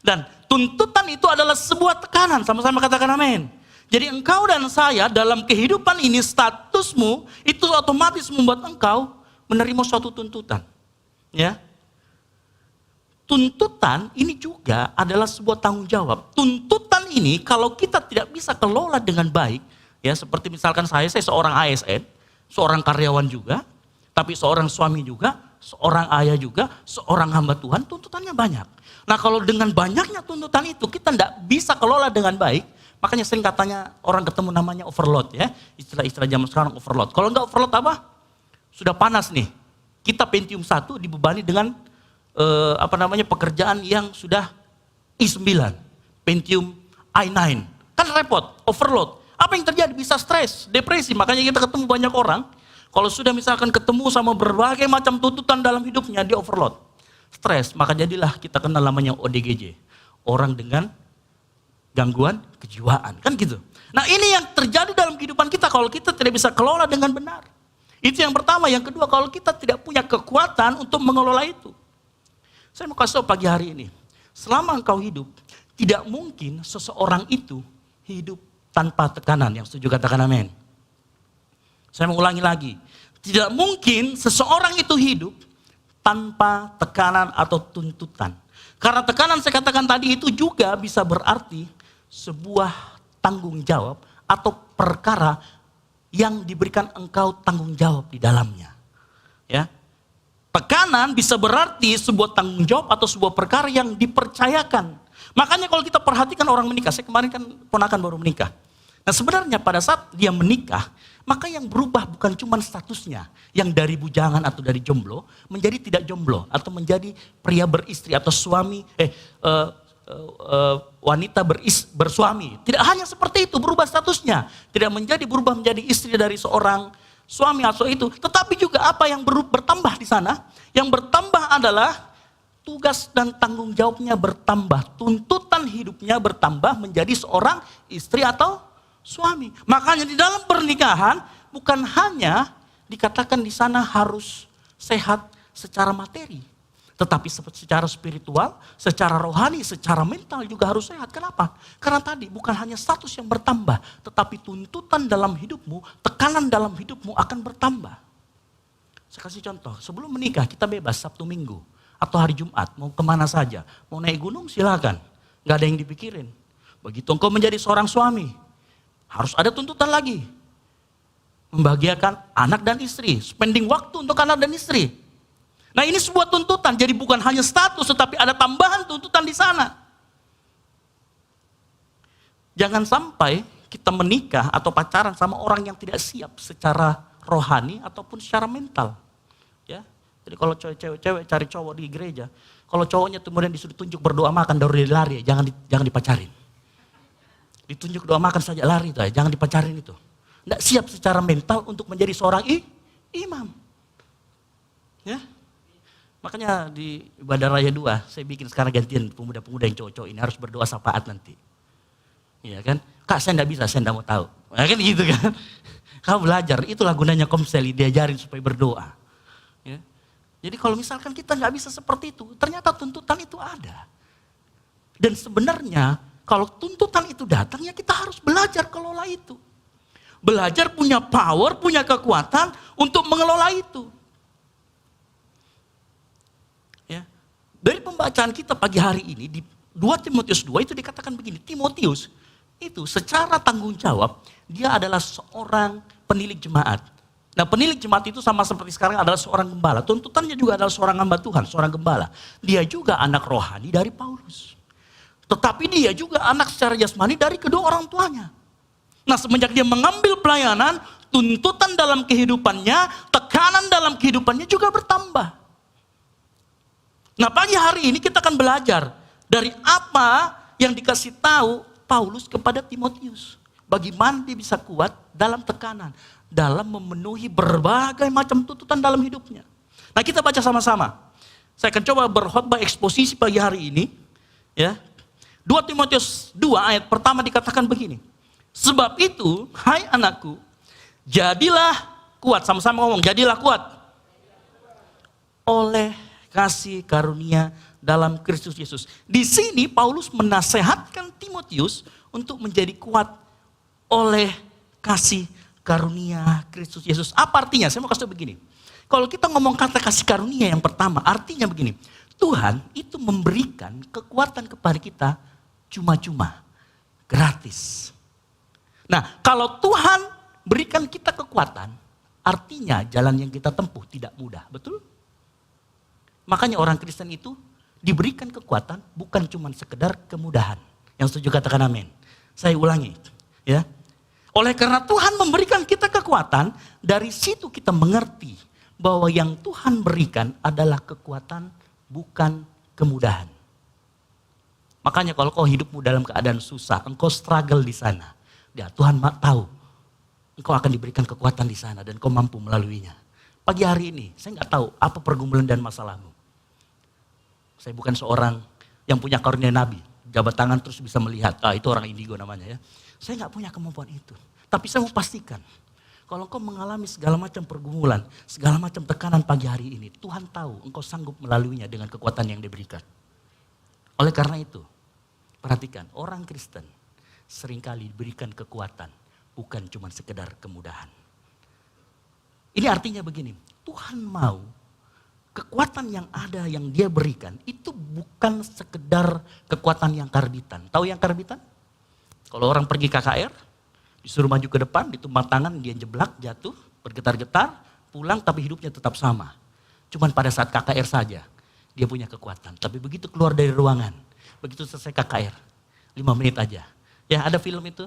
Dan tuntutan itu adalah sebuah tekanan. Sama-sama katakan amin. Jadi engkau dan saya dalam kehidupan ini statusmu itu otomatis membuat engkau menerima suatu tuntutan. Ya. Tuntutan ini juga adalah sebuah tanggung jawab. Tuntutan ini kalau kita tidak bisa kelola dengan baik, ya seperti misalkan saya seorang ASN, seorang karyawan juga, tapi seorang suami juga, seorang ayah juga, seorang hamba Tuhan, tuntutannya banyak. Nah kalau dengan banyaknya tuntutan itu kita tidak bisa kelola dengan baik, makanya sering katanya orang ketemu namanya overload ya, istilah-istilah zaman sekarang overload. Kalau enggak overload apa? Sudah panas nih, kita Pentium 1 dibebani dengan pekerjaan yang sudah i9, Pentium i9, kan repot, overload. Apa yang terjadi? Bisa stres, depresi. Makanya kita ketemu banyak orang, kalau sudah misalkan ketemu sama berbagai macam tuntutan dalam hidupnya, dia overload, stres. Maka jadilah kita kenal namanya ODGJ, orang dengan gangguan kejiwaan, kan gitu. Nah ini yang terjadi dalam kehidupan kita kalau kita tidak bisa kelola dengan benar. Itu yang pertama. Yang kedua, kalau kita tidak punya kekuatan untuk mengelola itu. Saya mau kasih tahu pagi hari ini, selama engkau hidup, tidak mungkin seseorang itu hidup tanpa tekanan. Yang setuju katakan amin. Saya mau ulangi lagi, tidak mungkin seseorang itu hidup tanpa tekanan atau tuntutan. Karena tekanan saya katakan tadi itu juga bisa berarti sebuah tanggung jawab atau perkara yang diberikan engkau tanggung jawab di dalamnya. Ya. Tekanan bisa berarti sebuah tanggung jawab atau sebuah perkara yang dipercayakan. Makanya kalau kita perhatikan orang menikah, saya kemarin kan ponakan baru menikah. Nah sebenarnya pada saat dia menikah, maka yang berubah bukan cuma statusnya, yang dari bujangan atau dari jomblo, menjadi tidak jomblo, atau menjadi pria beristri atau suami, wanita bersuami. Tidak hanya seperti itu berubah statusnya, tidak berubah menjadi istri dari seorang suami atau itu, tetapi juga apa yang bertambah di sana, yang bertambah adalah tugas dan tanggung jawabnya bertambah, tuntutan hidupnya bertambah menjadi seorang istri atau suami. Makanya di dalam pernikahan bukan hanya dikatakan di sana harus sehat secara materi, tetapi secara spiritual, secara rohani, secara mental juga harus sehat. Kenapa? Karena tadi bukan hanya status yang bertambah, tetapi tuntutan dalam hidupmu, tekanan dalam hidupmu akan bertambah. Saya kasih contoh, sebelum menikah kita bebas Sabtu Minggu atau hari Jumat, mau kemana saja. Mau naik gunung silakan, gak ada yang dipikirin. Begitu engkau menjadi seorang suami, harus ada tuntutan lagi. Membahagiakan anak dan istri, spending waktu untuk anak dan istri. Nah ini sebuah tuntutan, jadi bukan hanya status, tetapi ada tambahan tuntutan di sana. Jangan sampai kita menikah atau pacaran sama orang yang tidak siap secara rohani ataupun secara mental. Ya, jadi kalau cewek cari cowok di gereja, kalau cowoknya kemudian disuruh tunjuk berdoa makan, baru dia lari, jangan dipacarin. Ditunjuk doa makan saja lari, jangan dipacarin itu. Tidak siap secara mental untuk menjadi seorang imam. Ya. Makanya di ibadah raya 2, saya bikin sekarang gantian pemuda-pemuda yang cowok-cowok ini harus berdoa syafaat nanti. Iya kan? Kak saya enggak bisa, saya enggak mau tahu. Nah, kan gitu kan. Kamu belajar, itulah gunanya komsel, diajarin supaya berdoa. Ya. Jadi kalau misalkan kita enggak bisa seperti itu, ternyata tuntutan itu ada. Dan sebenarnya kalau tuntutan itu datang, ya kita harus belajar kelola itu. Belajar punya power, punya kekuatan untuk mengelola itu. Ya. Dari pembacaan kita pagi hari ini, di 2 Timotius 2 itu dikatakan begini, Timotius itu secara tanggung jawab, dia adalah seorang penilik jemaat. Nah penilik jemaat itu sama seperti sekarang adalah seorang gembala. Tuntutannya juga adalah seorang hamba Tuhan, seorang gembala. Dia juga anak rohani dari Paulus. Tetapi dia juga anak secara jasmani dari kedua orang tuanya. Nah semenjak dia mengambil pelayanan, tuntutan dalam kehidupannya, tekanan dalam kehidupannya juga bertambah. Nah pagi hari ini kita akan belajar dari apa yang dikasih tahu Paulus kepada Timotius. Bagaimana dia bisa kuat dalam tekanan, dalam memenuhi berbagai macam tuntutan dalam hidupnya. Nah kita baca sama-sama. Saya akan coba berkhotbah eksposisi pagi hari ini. Ya. 2 Timotius 2 ayat pertama dikatakan begini. Sebab itu, hai anakku, jadilah kuat. Sama-sama ngomong, jadilah kuat. Oleh kasih karunia dalam Kristus Yesus. Di sini Paulus menasehatkan Timotius untuk menjadi kuat oleh kasih karunia Kristus Yesus. Apa artinya? Saya mau kasih tahu begini. Kalau kita ngomong kata kasih karunia yang pertama, artinya begini. Tuhan itu memberikan kekuatan kepada kita cuma-cuma, gratis. Nah, kalau Tuhan berikan kita kekuatan, artinya jalan yang kita tempuh tidak mudah, betul? Makanya orang Kristen itu diberikan kekuatan bukan cuma sekedar kemudahan. Yang setuju katakan amin. Saya ulangi, ya. Oleh karena Tuhan memberikan kita kekuatan, dari situ kita mengerti bahwa yang Tuhan berikan adalah kekuatan bukan kemudahan. Makanya kalau kau hidupmu dalam keadaan susah, engkau struggle di sana, ya Tuhan tahu engkau akan diberikan kekuatan di sana dan kau mampu melaluinya. Pagi hari ini saya nggak tahu apa pergumulan dan masalahmu. Saya bukan seorang yang punya karunia nabi, jabat tangan terus bisa melihat, itu orang indigo namanya ya. Saya nggak punya kemampuan itu, tapi saya mau pastikan, kalau engkau mengalami segala macam pergumulan, segala macam tekanan pagi hari ini, Tuhan tahu engkau sanggup melaluinya dengan kekuatan yang diberikan. Oleh karena itu, perhatikan, orang Kristen seringkali diberikan kekuatan, bukan cuma sekedar kemudahan. Ini artinya begini, Tuhan mau kekuatan yang ada yang dia berikan itu bukan sekedar kekuatan yang karbitan. Tahu yang karbitan? Kalau orang pergi KKR, disuruh maju ke depan, ditumbang tangan, dia jeblak, jatuh, bergetar-getar, pulang tapi hidupnya tetap sama. Cuman pada saat KKR saja, dia punya kekuatan. Tapi begitu keluar dari ruangan, begitu selesai KKR, 5 menit aja. Ya ada film itu,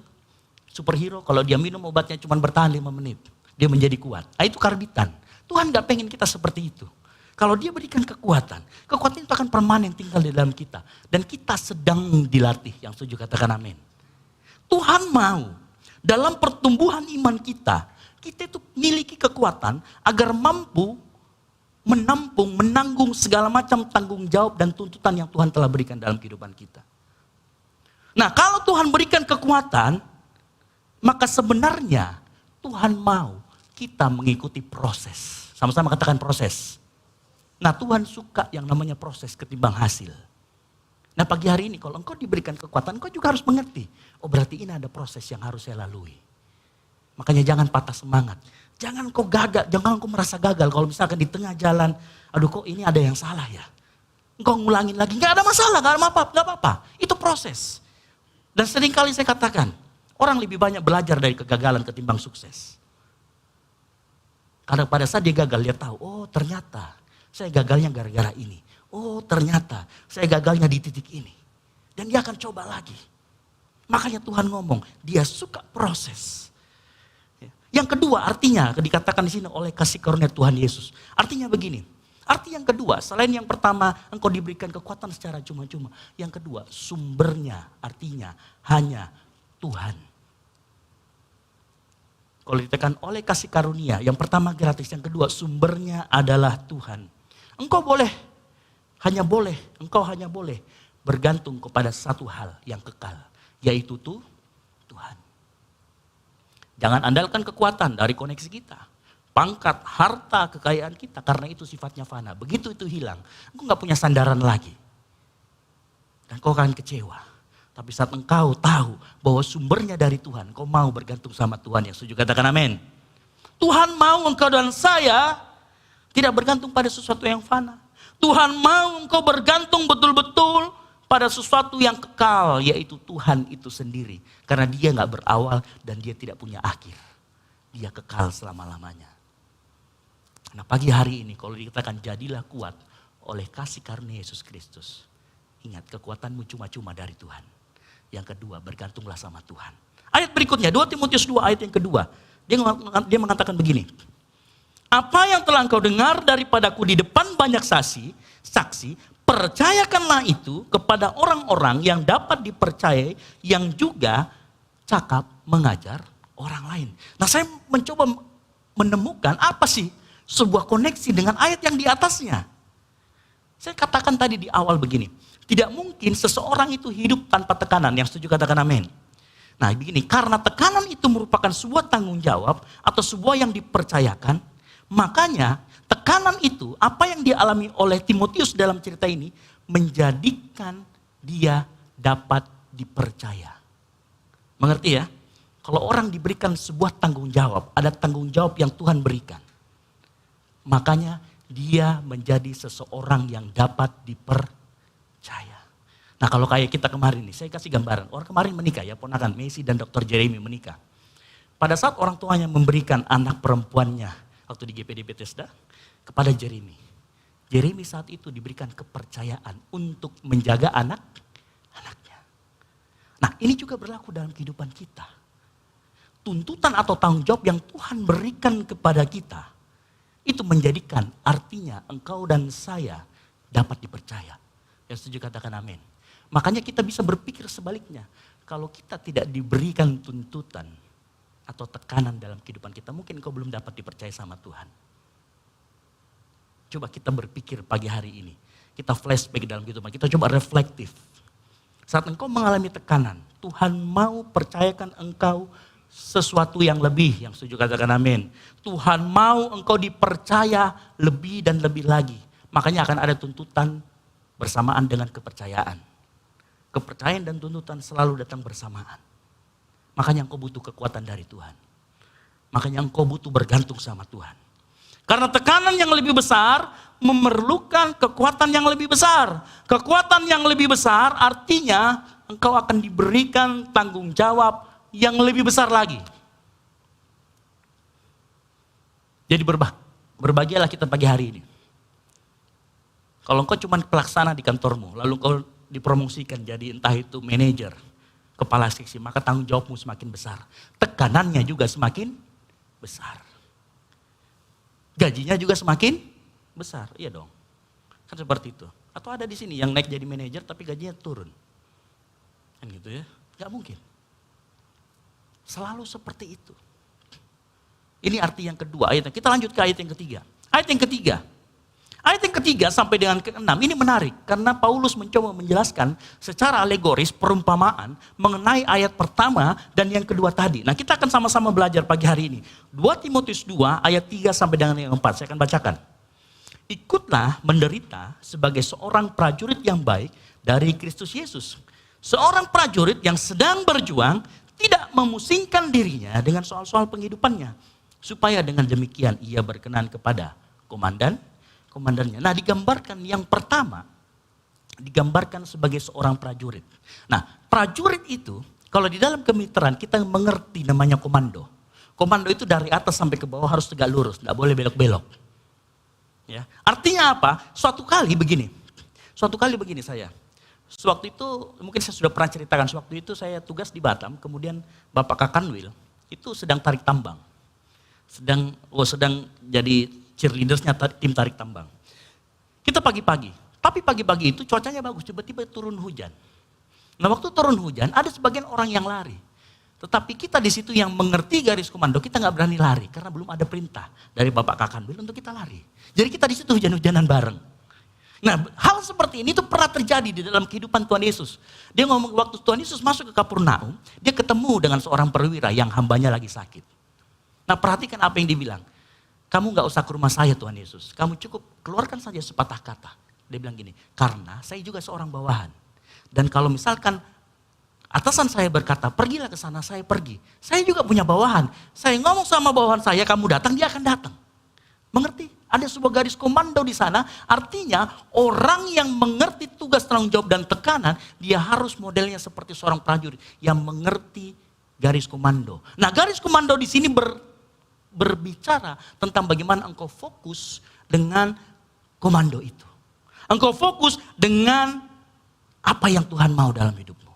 superhero kalau dia minum obatnya cuma bertahan 5 menit. Dia menjadi kuat. Nah, itu karbitan. Tuhan gak pengen kita seperti itu. Kalau dia berikan kekuatan, kekuatan itu akan permanen tinggal di dalam kita. Dan kita sedang dilatih, yang setuju katakan amin. Tuhan mau dalam pertumbuhan iman kita itu miliki kekuatan agar mampu menampung, menanggung segala macam tanggung jawab dan tuntutan yang Tuhan telah berikan dalam kehidupan kita. Nah kalau Tuhan berikan kekuatan, maka sebenarnya Tuhan mau kita mengikuti proses. Sama-sama katakan proses. Nah Tuhan suka yang namanya proses ketimbang hasil. Nah pagi hari ini kalau engkau diberikan kekuatan, engkau juga harus mengerti. Oh berarti ini ada proses yang harus saya lalui. Makanya jangan patah semangat. Jangan engkau gagal, jangan engkau merasa gagal. Kalau misalkan di tengah jalan, aduh kok ini ada yang salah ya. Engkau ngulangin lagi, gak ada masalah, gak apa-apa. Itu proses. Dan seringkali saya katakan, orang lebih banyak belajar dari kegagalan ketimbang sukses. Karena pada saat dia gagal, dia tahu, oh ternyata saya gagalnya gara-gara ini. Oh ternyata saya gagalnya di titik ini. Dan dia akan coba lagi. Makanya Tuhan ngomong, dia suka proses. Yang kedua artinya dikatakan di sini oleh kasih karunia Tuhan Yesus. Artinya begini, arti yang kedua selain yang pertama engkau diberikan kekuatan secara cuma-cuma. Yang kedua sumbernya artinya hanya Tuhan. Kalau ditekan oleh kasih karunia, yang pertama gratis, yang kedua sumbernya adalah Tuhan. Engkau hanya boleh bergantung kepada satu hal yang kekal, yaitu Tuhan. Jangan andalkan kekuatan dari koneksi kita, pangkat, harta, kekayaan kita, karena itu sifatnya fana. Begitu itu hilang, engkau gak punya sandaran lagi. Dan kau akan kecewa. Tapi saat engkau tahu bahwa sumbernya dari Tuhan, kau mau bergantung sama Tuhan. Yang setuju katakan amin. Tuhan mau engkau dan saya tidak bergantung pada sesuatu yang fana. Tuhan mau engkau bergantung betul-betul pada sesuatu yang kekal, yaitu Tuhan itu sendiri. Karena dia gak berawal dan dia tidak punya akhir. Dia kekal selama-lamanya. Nah pagi hari ini kalau dikatakan jadilah kuat oleh kasih karunia Yesus Kristus. Ingat, kekuatanmu cuma-cuma dari Tuhan. Yang kedua, bergantunglah sama Tuhan. Ayat berikutnya, 2 Timotius 2 ayat yang kedua. Dia mengatakan begini. Apa yang telah engkau dengar daripadaku di depan banyak saksi, percayakanlah itu kepada orang-orang yang dapat dipercayai, yang juga cakap mengajar orang lain. Nah saya mencoba menemukan apa sih sebuah koneksi dengan ayat yang di atasnya. Saya katakan tadi di awal begini. Tidak mungkin seseorang itu hidup tanpa tekanan. Yang setuju katakan amin. Nah begini, karena tekanan itu merupakan sebuah tanggung jawab atau sebuah yang dipercayakan. Makanya tekanan itu, apa yang dialami oleh Timotius dalam cerita ini, menjadikan dia dapat dipercaya. Mengerti ya? Kalau orang diberikan sebuah tanggung jawab, ada tanggung jawab yang Tuhan berikan. Makanya dia menjadi seseorang yang dapat dipercaya. Nah kalau kayak kita kemarin nih, saya kasih gambaran. Orang kemarin menikah ya, ponakan Messi dan Dr. Jeremy menikah. Pada saat orang tuanya memberikan anak perempuannya, waktu di GPD Bethesda, kepada Jeremy. Jeremy saat itu diberikan kepercayaan untuk menjaga anaknya. Nah ini juga berlaku dalam kehidupan kita. Tuntutan atau tanggung jawab yang Tuhan berikan kepada kita, itu menjadikan artinya engkau dan saya dapat dipercaya. Yang setuju katakan amin. Makanya kita bisa berpikir sebaliknya. Kalau kita tidak diberikan tuntutan atau tekanan dalam kehidupan kita, mungkin engkau belum dapat dipercaya sama Tuhan. Coba kita berpikir pagi hari ini. Kita flashback dalam kehidupan, kita coba reflektif. Saat engkau mengalami tekanan, Tuhan mau percayakan engkau sesuatu yang lebih. Yang setuju katakan amin. Tuhan mau engkau dipercaya lebih dan lebih lagi. Makanya akan ada tuntutan bersamaan dengan kepercayaan. Kepercayaan dan tuntutan selalu datang bersamaan. Makanya engkau butuh kekuatan dari Tuhan. Makanya engkau butuh bergantung sama Tuhan. Karena tekanan yang lebih besar memerlukan kekuatan yang lebih besar. Kekuatan yang lebih besar artinya engkau akan diberikan tanggung jawab yang lebih besar lagi. Jadi berbahagialah kita pagi hari ini. Kalau engkau cuma pelaksana di kantormu, lalu engkau dipromosikan jadi entah itu manajer, kepala seksi, maka tanggung jawabmu semakin besar. Tekanannya juga semakin besar. Gajinya juga semakin besar, iya dong. Kan seperti itu. Atau ada di sini yang naik jadi manajer tapi gajinya turun. Kan gitu ya, gak mungkin. Selalu seperti itu. Ini arti yang kedua ayatnya. Kita lanjut ke ayat yang ketiga. Ayat yang ketiga sampai dengan ke-6 ini menarik. Karena Paulus mencoba menjelaskan secara alegoris perumpamaan mengenai ayat pertama dan yang kedua tadi. Nah kita akan sama-sama belajar pagi hari ini. 2 Timotius 2 ayat 3 sampai dengan yang 4. Saya akan bacakan. Ikutlah menderita sebagai seorang prajurit yang baik dari Kristus Yesus. Seorang prajurit yang sedang berjuang tidak memusingkan dirinya dengan soal-soal penghidupannya. Supaya dengan demikian ia berkenan kepada komandannya. Nah digambarkan yang pertama, digambarkan sebagai seorang prajurit. Nah prajurit itu, kalau di dalam kemiliteran kita mengerti namanya komando. Komando itu dari atas sampai ke bawah harus tegak lurus, tidak boleh belok-belok. Ya, artinya apa? Suatu kali begini saya. Sewaktu itu, mungkin saya sudah pernah ceritakan, sewaktu itu saya tugas di Batam, kemudian Bapak Kakanwil itu sedang tarik tambang. Sedang jadi cheerleadersnya tim tarik tambang. Kita pagi-pagi, tapi pagi-pagi itu cuacanya bagus, tiba-tiba turun hujan. Nah waktu turun hujan ada sebagian orang yang lari. Tetapi kita di situ yang mengerti garis komando, kita nggak berani lari karena belum ada perintah dari Bapak Kakanwil untuk kita lari. Jadi kita di situ hujan-hujanan bareng. Nah, hal seperti ini tuh pernah terjadi di dalam kehidupan Tuhan Yesus. Dia ngomong waktu Tuhan Yesus masuk ke Kapernaum, dia ketemu dengan seorang perwira yang hambanya lagi sakit. Nah, perhatikan apa yang dibilang. Kamu nggak usah ke rumah saya Tuhan Yesus. Kamu cukup keluarkan saja sepatah kata. Dia bilang gini, karena saya juga seorang bawahan. Dan kalau misalkan atasan saya berkata, pergilah ke sana, saya pergi. Saya juga punya bawahan. Saya ngomong sama bawahan saya, kamu datang, dia akan datang. Mengerti? Ada sebuah garis komando di sana. Artinya orang yang mengerti tugas, tanggung jawab dan tekanan, dia harus modelnya seperti seorang prajurit yang mengerti garis komando. Nah, garis komando di sini berbicara tentang bagaimana engkau fokus dengan komando itu. Engkau fokus dengan apa yang Tuhan mau dalam hidupmu.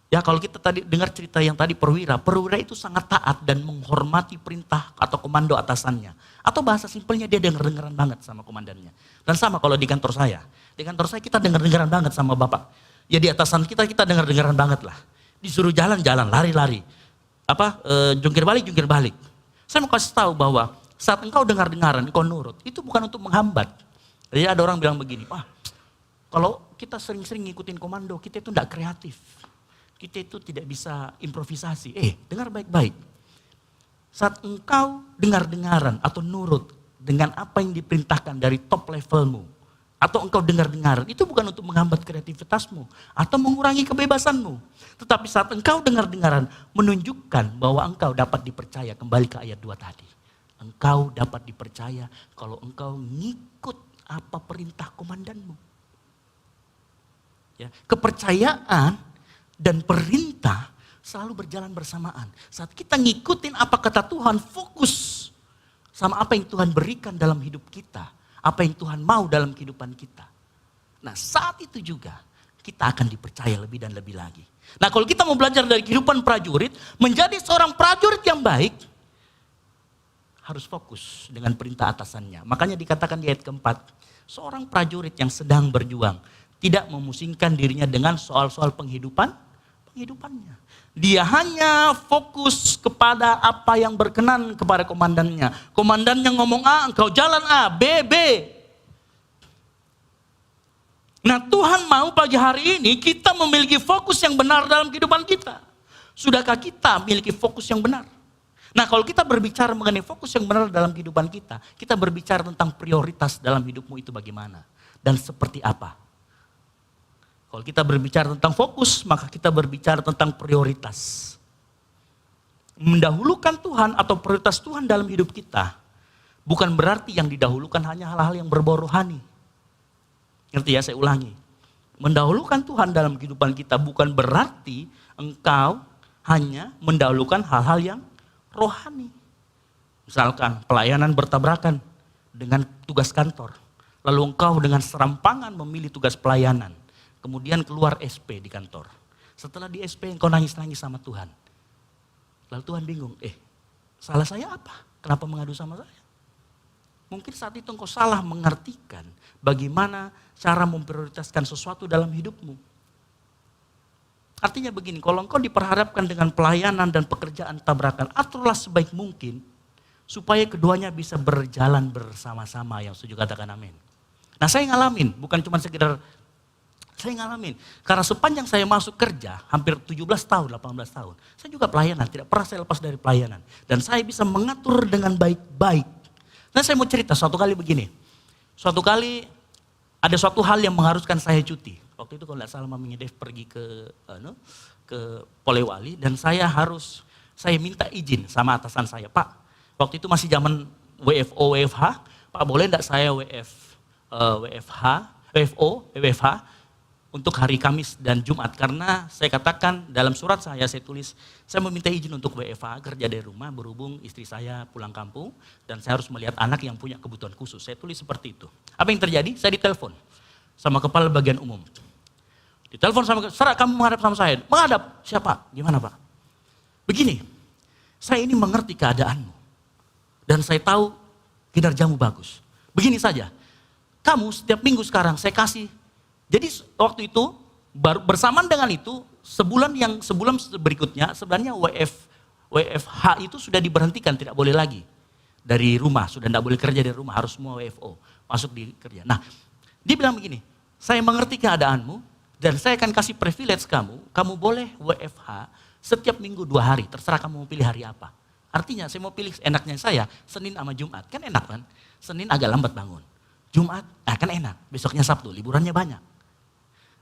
Ya, kalau kita tadi dengar cerita yang tadi perwira itu sangat taat dan menghormati perintah atau komando atasannya. Atau bahasa simpelnya dia dengar-dengaran banget sama komandannya. Dan sama kalau di kantor saya. Di kantor saya kita dengar-dengaran banget sama Bapak. Ya di atasan kita dengar-dengaran banget lah. Disuruh jalan-jalan, lari-lari. Jungkir balik. Saya mau kasih tahu bahwa saat engkau dengar-dengaran, engkau nurut, itu bukan untuk menghambat. Jadi ada orang bilang begini, kalau kita sering-sering ngikutin komando, kita itu tidak kreatif. Kita itu tidak bisa improvisasi. Dengar baik-baik. Saat engkau dengar-dengaran atau nurut dengan apa yang diperintahkan dari top levelmu, atau engkau dengar-dengaran, itu bukan untuk menghambat kreativitasmu atau mengurangi kebebasanmu. Tetapi saat engkau dengar-dengaran, menunjukkan bahwa engkau dapat dipercaya, kembali ke ayat 2 tadi. Engkau dapat dipercaya kalau engkau ngikut apa perintah komandanmu. Ya, kepercayaan dan perintah selalu berjalan bersamaan. Saat kita ngikutin apa kata Tuhan, fokus sama apa yang Tuhan berikan dalam hidup kita. Apa yang Tuhan mau dalam kehidupan kita. Nah, saat itu juga kita akan dipercaya lebih dan lebih lagi. Nah, kalau kita mau belajar dari kehidupan prajurit, menjadi seorang prajurit yang baik, harus fokus dengan perintah atasannya. Makanya dikatakan di ayat keempat, seorang prajurit yang sedang berjuang, tidak memusingkan dirinya dengan soal-soal penghidupannya. Dia hanya fokus kepada apa yang berkenan kepada komandannya. Komandannya ngomong A, engkau jalan A, B. Nah, Tuhan mau pagi hari ini kita memiliki fokus yang benar dalam kehidupan kita. Sudahkah kita memiliki fokus yang benar? Nah, kalau kita berbicara mengenai fokus yang benar dalam kehidupan kita berbicara tentang prioritas dalam hidupmu itu bagaimana dan seperti apa. Kalau kita berbicara tentang fokus, maka kita berbicara tentang prioritas. Mendahulukan Tuhan atau prioritas Tuhan dalam hidup kita, bukan berarti yang didahulukan hanya hal-hal yang berbau rohani. Ngerti ya, saya ulangi. Mendahulukan Tuhan dalam kehidupan kita bukan berarti engkau hanya mendahulukan hal-hal yang rohani. Misalkan pelayanan bertabrakan dengan tugas kantor. Lalu engkau dengan serampangan memilih tugas pelayanan. Kemudian keluar SP di kantor. Setelah di SP engkau nangis-nangis sama Tuhan. Lalu Tuhan bingung, salah saya apa? Kenapa mengadu sama saya? Mungkin saat itu engkau salah mengartikan bagaimana cara memprioritaskan sesuatu dalam hidupmu. Artinya begini, kalau engkau diperhadapkan dengan pelayanan dan pekerjaan tabrakan, aturlah sebaik mungkin supaya keduanya bisa berjalan bersama-sama. Yang setuju katakan amin. Nah, saya ngalamin, bukan cuma sekedar saya ngalamin. Karena sepanjang saya masuk kerja, hampir 17 tahun, 18 tahun. Saya juga pelayanan, tidak pernah saya lepas dari pelayanan. Dan saya bisa mengatur dengan baik-baik. Nah, saya mau cerita suatu kali begini. Suatu kali ada suatu hal yang mengharuskan saya cuti. Waktu itu kalau tidak salah Mami Dev pergi ke Polewali. Dan saya minta izin sama atasan saya. Pak, waktu itu masih zaman WFO, WFH. Pak, boleh tidak saya WFH untuk hari Kamis dan Jumat, karena saya katakan dalam surat saya tulis, saya meminta izin untuk WFH, kerja dari rumah, berhubung istri saya pulang kampung, dan saya harus melihat anak yang punya kebutuhan khusus. Saya tulis seperti itu. Apa yang terjadi? Saya ditelepon sama kepala bagian umum. Ditelepon sama, Sarah, kamu menghadap sama saya. Menghadap? Siapa? Gimana Pak? Begini, saya ini mengerti keadaanmu, dan saya tahu kinerjamu bagus. Begini saja, kamu setiap minggu sekarang saya kasih. Jadi waktu itu, bersamaan dengan itu, sebulan berikutnya sebenarnya WFH itu sudah diberhentikan, tidak boleh lagi dari rumah, sudah tidak boleh kerja dari rumah, harus semua WFO masuk di kerja. Nah, dia bilang begini, saya mengerti keadaanmu dan saya akan kasih privilege kamu boleh WFH setiap minggu 2 hari, terserah kamu mau pilih hari apa. Artinya saya mau pilih enaknya saya, Senin sama Jumat, kan enak kan? Senin agak lambat bangun, Jumat kan enak, besoknya Sabtu, liburannya banyak.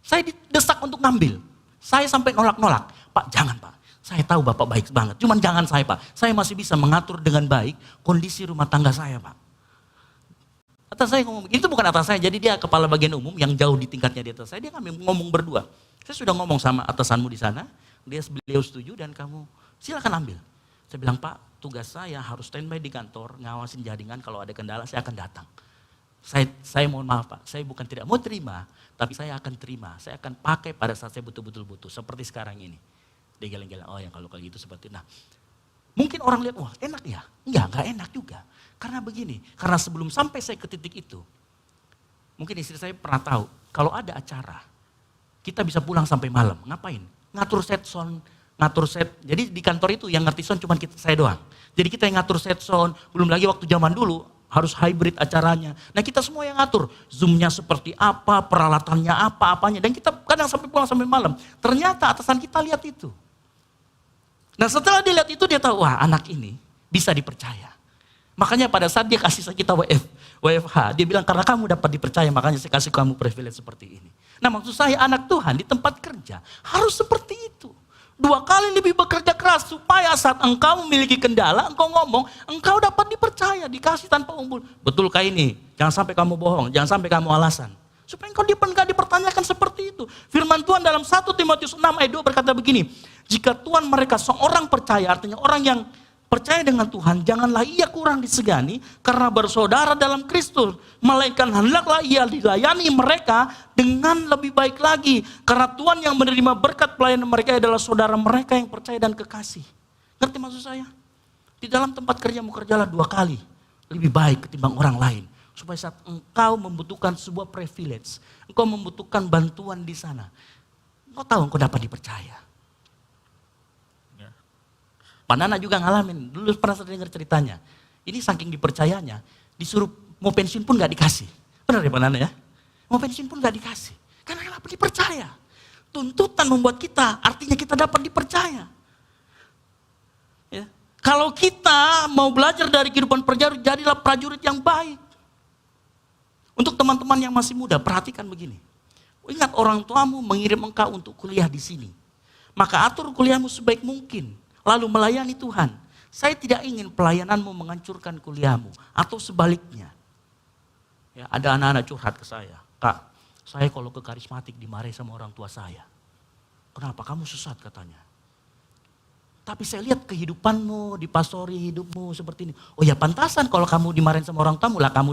Saya didesak untuk ngambil, saya sampai nolak-nolak, Pak jangan Pak. Saya tahu Bapak baik banget, cuman jangan saya Pak. Saya masih bisa mengatur dengan baik kondisi rumah tangga saya Pak. Atas saya ngomong, itu bukan atas saya, jadi dia kepala bagian umum yang jauh di tingkatnya di atas saya, dia kami ngomong berdua. Saya sudah ngomong sama atasanmu di sana, beliau setuju dan kamu silakan ambil. Saya bilang Pak, tugas saya harus standby di kantor, ngawasin jaringan, kalau ada kendala saya akan datang. Saya mohon maaf Pak, saya bukan tidak mau terima, tapi saya akan terima, saya akan pakai pada saat saya betul-betul butuh, seperti sekarang ini. Dia geleng-geleng, oh yang kalau gitu seperti itu. Nah, mungkin orang lihat, wah enak ya? Enggak enak juga. Karena begini, karena sebelum sampai saya ke titik itu, mungkin istri saya pernah tahu, kalau ada acara, kita bisa pulang sampai malam, ngapain? Ngatur set sound, ngatur set, jadi di kantor itu yang ngerti sound cuma saya doang. Jadi kita yang ngatur set sound, belum lagi waktu zaman dulu, harus hybrid acaranya. Nah kita semua yang ngatur, zoomnya seperti apa, peralatannya apa-apanya, dan kita kadang sampai pulang sampai malam. Ternyata atasan kita lihat itu. Nah setelah dia lihat itu dia tahu, wah anak ini bisa dipercaya. Makanya pada saat dia kasih kita WFH, dia bilang karena kamu dapat dipercaya makanya saya kasih kamu privilege seperti ini. Nah maksud saya anak Tuhan di tempat kerja harus seperti itu. 2 kali lebih bekerja keras supaya saat engkau memiliki kendala, engkau ngomong, engkau dapat dipercaya, dikasih tanpa umbul. Betulkah ini? Jangan sampai kamu bohong, jangan sampai kamu alasan. Supaya engkau enggak dipertanyakan seperti itu. Firman Tuhan dalam 1 Timotius 6 ayat 2 berkata begini, jika Tuhan mereka seorang percaya, artinya orang yang percaya dengan Tuhan, janganlah ia kurang disegani karena bersaudara dalam Kristus. Melainkan hendaklah ia dilayani mereka dengan lebih baik lagi. Karena Tuhan yang menerima berkat pelayanan mereka adalah saudara mereka yang percaya dan kekasih. Ngerti maksud saya? Di dalam tempat kerjamu kerjalah 2 kali lebih baik ketimbang orang lain. Supaya saat engkau membutuhkan sebuah privilege, engkau membutuhkan bantuan di sana, engkau tahu engkau dapat dipercaya. Pak Nana juga ngalamin, dulu pernah saya dengar ceritanya. Ini saking dipercayanya, disuruh mau pensiun pun gak dikasih. Benar ya Pak Nana ya? Mau pensiun pun gak dikasih. Karena kenapa? Dipercaya. Tuntutan membuat kita, artinya kita dapat dipercaya. Ya. Kalau kita mau belajar dari kehidupan prajurit, jadilah prajurit yang baik. Untuk teman-teman yang masih muda, perhatikan begini. Ingat orang tuamu mengirim engkau untuk kuliah di sini. Maka atur kuliahmu sebaik mungkin. Lalu melayani Tuhan. Saya tidak ingin pelayananmu menghancurkan kuliahmu. Atau sebaliknya. Ya, ada anak-anak curhat ke saya. Kak, saya kalau ke karismatik dimarahi sama orang tua saya. Kenapa? Kamu sesat katanya. Tapi saya lihat kehidupanmu, dipastori hidupmu seperti ini. Oh ya pantasan kalau kamu dimarahin sama orang tamu lah, kamu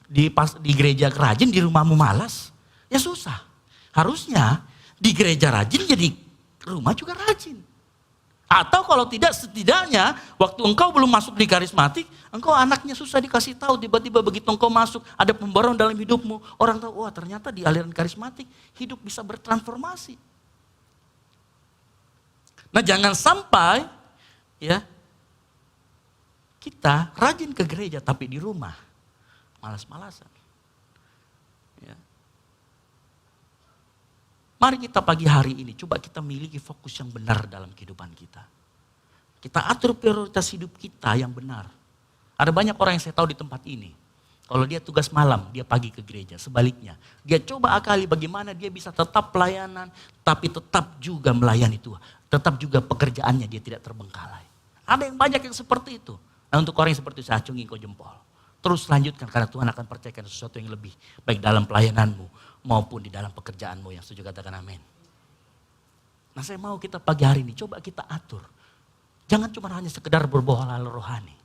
di gereja rajin, di rumahmu malas. Ya susah. Harusnya di gereja rajin, jadi rumah juga rajin. Atau kalau tidak, setidaknya waktu engkau belum masuk di karismatik, engkau anaknya susah dikasih tahu, tiba-tiba begitu engkau masuk, ada pembaruan dalam hidupmu, orang tahu, wah ternyata di aliran karismatik, hidup bisa bertransformasi. Nah jangan sampai ya kita rajin ke gereja tapi di rumah malas-malasan. Ya. Mari kita pagi hari ini coba kita miliki fokus yang benar dalam kehidupan kita. Kita atur prioritas hidup kita yang benar. Ada banyak orang yang saya tahu di tempat ini. Kalau dia tugas malam, dia pagi ke gereja. Sebaliknya, dia coba akali bagaimana dia bisa tetap pelayanan, tapi tetap juga melayani Tuhan. Tetap juga pekerjaannya dia tidak terbengkalai. Ada yang banyak yang seperti itu. Nah untuk orang yang seperti itu, saya acungi kau jempol. Terus lanjutkan karena Tuhan akan percayakan sesuatu yang lebih. Baik dalam pelayananmu maupun di dalam pekerjaanmu. Yang setuju katakan amin. Nah saya mau kita pagi hari ini, coba kita atur. Jangan cuma hanya sekedar berbohong rohani.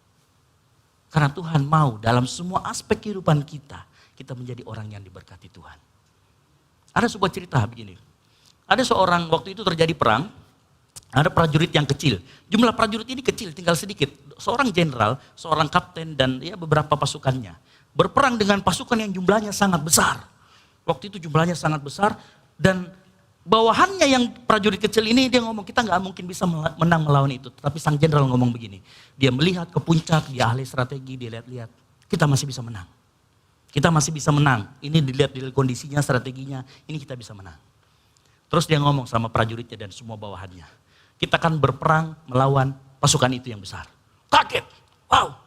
Karena Tuhan mau dalam semua aspek kehidupan kita, kita menjadi orang yang diberkati Tuhan. Ada sebuah cerita begini. Ada seorang, waktu itu terjadi perang, ada prajurit yang kecil. Jumlah prajurit ini kecil, tinggal sedikit. Seorang jenderal, seorang kapten dan ya beberapa pasukannya. Berperang dengan pasukan yang jumlahnya sangat besar. Waktu itu jumlahnya sangat besar dan bawahannya yang prajurit kecil ini dia ngomong, kita nggak mungkin bisa menang melawan itu. Tapi sang jenderal ngomong begini, dia melihat ke puncak, dia ahli strategi, dia lihat-lihat, kita masih bisa menang. Kita masih bisa menang. Ini dilihat kondisinya, strateginya, ini kita bisa menang. Terus dia ngomong sama prajuritnya dan semua bawahannya, kita akan berperang melawan pasukan itu yang besar. Kaget, wow,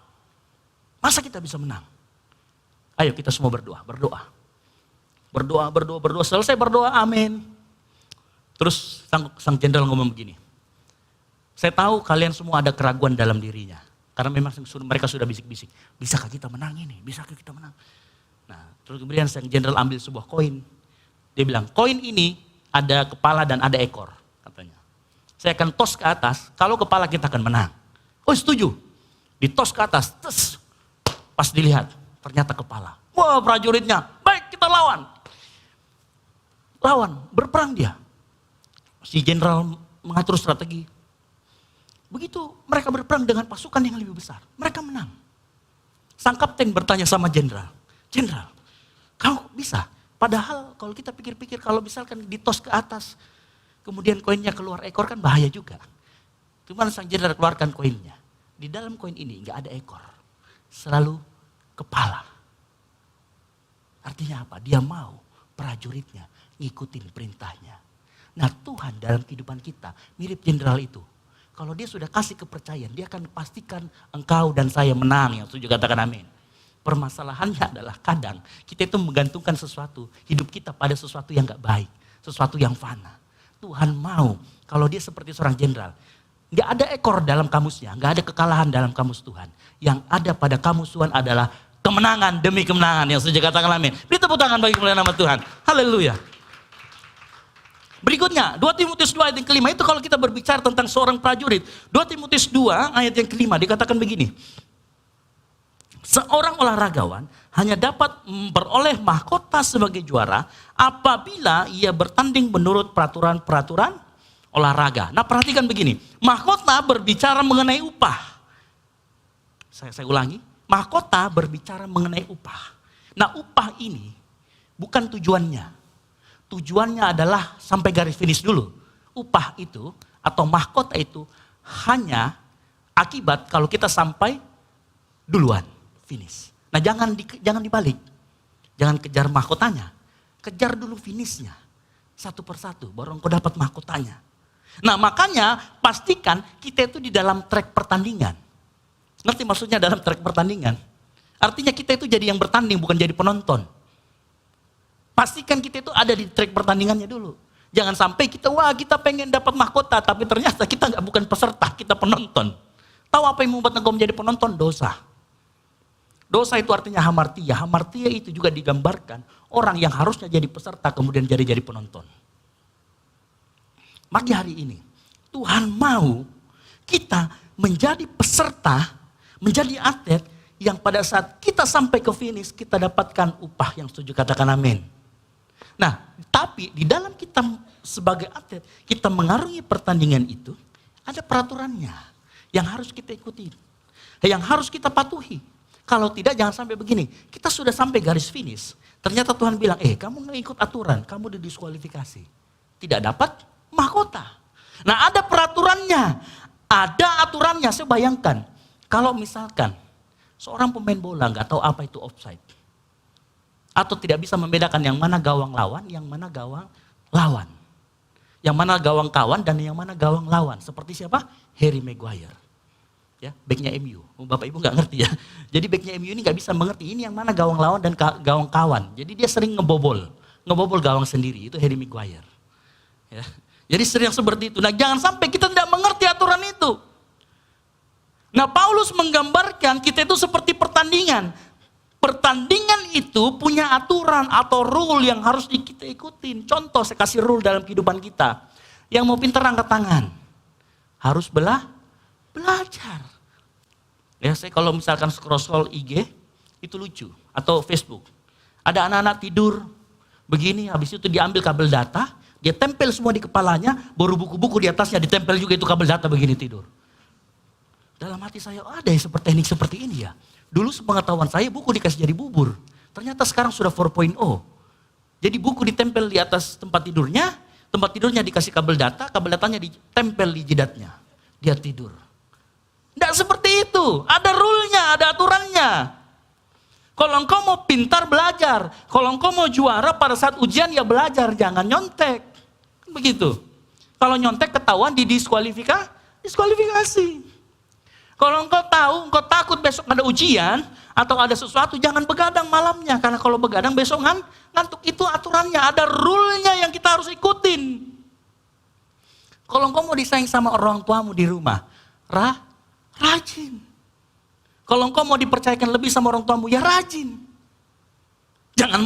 masa kita bisa menang? Ayo kita semua berdoa. Berdoa, selesai berdoa, amin. Terus sang jenderal ngomong begini, saya tahu kalian semua ada keraguan dalam dirinya. Karena memang mereka sudah bisik-bisik, bisakah kita menang ini, bisakah kita menang? Nah, terus kemudian sang jenderal ambil sebuah koin. Dia bilang, koin ini ada kepala dan ada ekor, katanya. Saya akan tos ke atas, kalau kepala kita akan menang. Oh setuju, ditos ke atas, tes. Pas dilihat, ternyata kepala. Wah prajuritnya, baik kita lawan. Lawan, berperang dia. Si jenderal mengatur strategi. Begitu mereka berperang dengan pasukan yang lebih besar, mereka menang. Sang kapten bertanya sama jenderal, jenderal, kau bisa? Padahal kalau kita pikir-pikir, kalau misalkan ditos ke atas, kemudian koinnya keluar ekor kan bahaya juga. Cuman sang jenderal keluarkan koinnya. Di dalam koin ini nggak ada ekor, selalu kepala. Artinya apa? Dia mau prajuritnya ngikutin perintahnya. Nah Tuhan dalam kehidupan kita mirip jenderal itu. Kalau dia sudah kasih kepercayaan, dia akan pastikan engkau dan saya menang. Yang setuju katakan amin. Permasalahannya adalah kadang kita itu menggantungkan sesuatu, hidup kita pada sesuatu yang gak baik, sesuatu yang fana. Tuhan mau kalau dia seperti seorang jenderal, gak ada ekor dalam kamusnya, gak ada kekalahan dalam kamus Tuhan. Yang ada pada kamus Tuhan adalah kemenangan demi kemenangan. Yang setuju katakan amin. Beri tepuk tangan bagi kemuliaan nama Tuhan. Haleluya. Berikutnya, 2 Timotius 2 ayat yang kelima, itu kalau kita berbicara tentang seorang prajurit. 2 Timotius 2 ayat yang kelima dikatakan begini. Seorang olahragawan hanya dapat memperoleh mahkota sebagai juara apabila ia bertanding menurut peraturan-peraturan olahraga. Nah perhatikan begini, mahkota berbicara mengenai upah. Saya ulangi, mahkota berbicara mengenai upah. Nah upah ini bukan tujuannya. Tujuannya adalah sampai garis finish dulu. Upah itu atau mahkota itu hanya akibat kalau kita sampai duluan. Finish. Nah jangan dibalik. Jangan kejar mahkotanya. Kejar dulu finishnya. Satu persatu baru engkau dapat mahkotanya. Nah makanya pastikan kita itu di dalam track pertandingan. Ngerti maksudnya dalam track pertandingan? Artinya kita itu jadi yang bertanding bukan jadi penonton. Pastikan kita itu ada di track pertandingannya dulu. Jangan sampai kita pengen dapat mahkota tapi ternyata kita bukan peserta, kita penonton. Tahu apa yang membuat engkau menjadi penonton? Dosa. Dosa itu artinya hamartia. Hamartia itu juga digambarkan orang yang harusnya jadi peserta kemudian jadi penonton. Pagi hari ini Tuhan mau kita menjadi peserta, menjadi atlet yang pada saat kita sampai ke finish kita dapatkan upah. Yang setuju katakan amin. Nah tapi di dalam kita sebagai atlet kita mengarungi pertandingan itu ada peraturannya yang harus kita ikuti, yang harus kita patuhi. Kalau tidak jangan sampai begini, kita sudah sampai garis finish, ternyata Tuhan bilang, kamu nggak ikut aturan, kamu didiskualifikasi. Tidak dapat mahkota. Nah ada peraturannya, ada aturannya. Saya bayangkan, kalau misalkan seorang pemain bola nggak tahu apa itu offside, atau tidak bisa membedakan yang mana gawang lawan, yang mana gawang lawan. Yang mana gawang kawan dan yang mana gawang lawan. Seperti siapa? Harry Maguire. Ya, backnya MU. Bapak Ibu nggak ngerti ya. Jadi backnya MU ini nggak bisa mengerti ini yang mana gawang lawan dan gawang kawan. Jadi dia sering ngebobol gawang sendiri. Itu Harry Maguire. Ya. Jadi sering seperti itu. Nah jangan sampai kita tidak mengerti aturan itu. Nah Paulus menggambarkan kita itu seperti pertandingan. Pertandingan itu punya aturan atau rule yang harus kita ikutin. Contoh saya kasih rule dalam kehidupan kita. Yang mau pintar angkat tangan. Harus belajar. Ya, saya kalau misalkan scroll IG itu lucu atau Facebook. Ada anak-anak tidur begini, habis itu diambil kabel data, dia tempel semua di kepalanya, baru buku-buku di atasnya ditempel juga itu kabel data begini tidur. Dalam hati saya, ada ya teknik seperti ini ya. Dulu sepengetahuan saya buku dikasih jadi bubur. Ternyata sekarang sudah 4.0. Jadi buku ditempel di atas tempat tidurnya, Tempat tidurnya dikasih kabel datanya ditempel di jidatnya. Dia tidur. Tidak seperti itu. Ada rule-nya, ada aturannya. Kalau engkau mau pintar, belajar. Kalau engkau mau juara pada saat ujian, ya belajar. Jangan nyontek. Begitu. Kalau nyontek ketahuan diskualifikasi. Kalau engkau tahu, engkau takut besok ada ujian, atau ada sesuatu, jangan begadang malamnya. Karena kalau begadang besok ngantuk. Itu aturannya, ada rule-nya yang kita harus ikutin. Kalau engkau mau disayang sama orang tuamu di rumah, rajin. Kalau engkau mau dipercayakan lebih sama orang tuamu, ya rajin. Jangan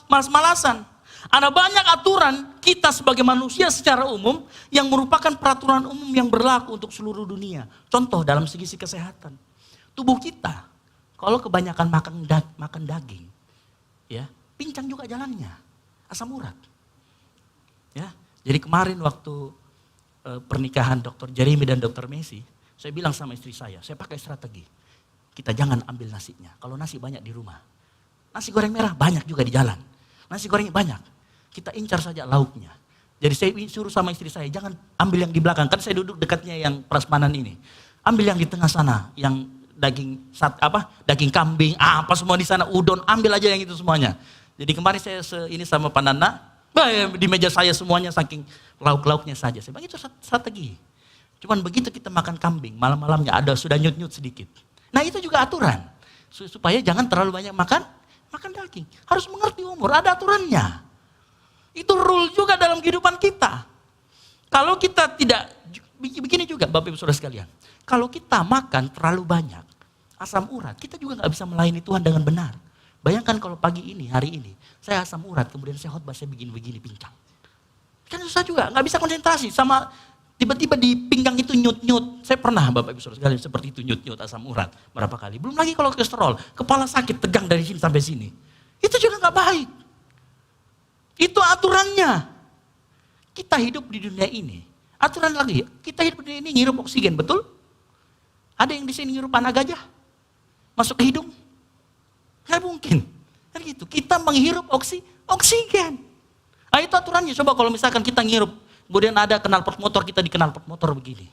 malas-malasan. Ada banyak aturan kita sebagai manusia secara umum yang merupakan peraturan umum yang berlaku untuk seluruh dunia. Contoh dalam segi kesehatan. Tubuh kita, kalau kebanyakan makan daging, ya pincang juga jalannya, asam urat. Ya, jadi kemarin waktu pernikahan Dr. Jeremy dan Dr. Messi, saya bilang sama istri saya pakai strategi. Kita jangan ambil nasinya. Kalau nasi banyak di rumah, nasi goreng merah banyak juga di jalan. Nasi gorengnya banyak. Kita incar saja lauknya. Jadi saya suruh sama istri saya, jangan ambil yang di belakang. Kan saya duduk dekatnya yang prasmanan ini. Ambil yang di tengah sana, yang daging kambing, apa semua di sana, udon, ambil aja yang itu semuanya. Jadi kemarin saya ini sama Pak Nana, di meja saya semuanya saking lauk-lauknya saja. Saya bilang itu strategi. Cuman begitu kita makan kambing, malam-malamnya ada sudah nyut-nyut sedikit. Nah itu juga aturan. Supaya jangan terlalu banyak makan daging. Harus mengerti umur, ada aturannya. Itu rule juga dalam kehidupan kita. Kalau kita tidak, begini juga Bapak Ibu Saudara sekalian. Kalau kita makan terlalu banyak asam urat, kita juga gak bisa melayani Tuhan dengan benar. Bayangkan kalau hari ini, saya asam urat, kemudian saya khotbah, saya begini pincang. Kan susah juga, gak bisa konsentrasi sama tiba-tiba di pinggang itu nyut-nyut. Saya pernah Bapak Ibu Saudara sekalian seperti itu nyut-nyut asam urat berapa kali. Belum lagi kalau kolesterol, kepala sakit tegang dari sini sampai sini. Itu juga gak baik. Itu aturannya. Kita hidup di dunia ini. Aturan lagi, kita hidup di dunia ini ngirup oksigen, betul? Ada yang di sini ngirup anak gajah? Masuk ke hidung? Nggak mungkin. Kan gitu. Kita menghirup oksigen. Nah itu aturannya. Coba kalau misalkan kita ngirup, kemudian ada knalpot motor, kita di knalpot motor begini.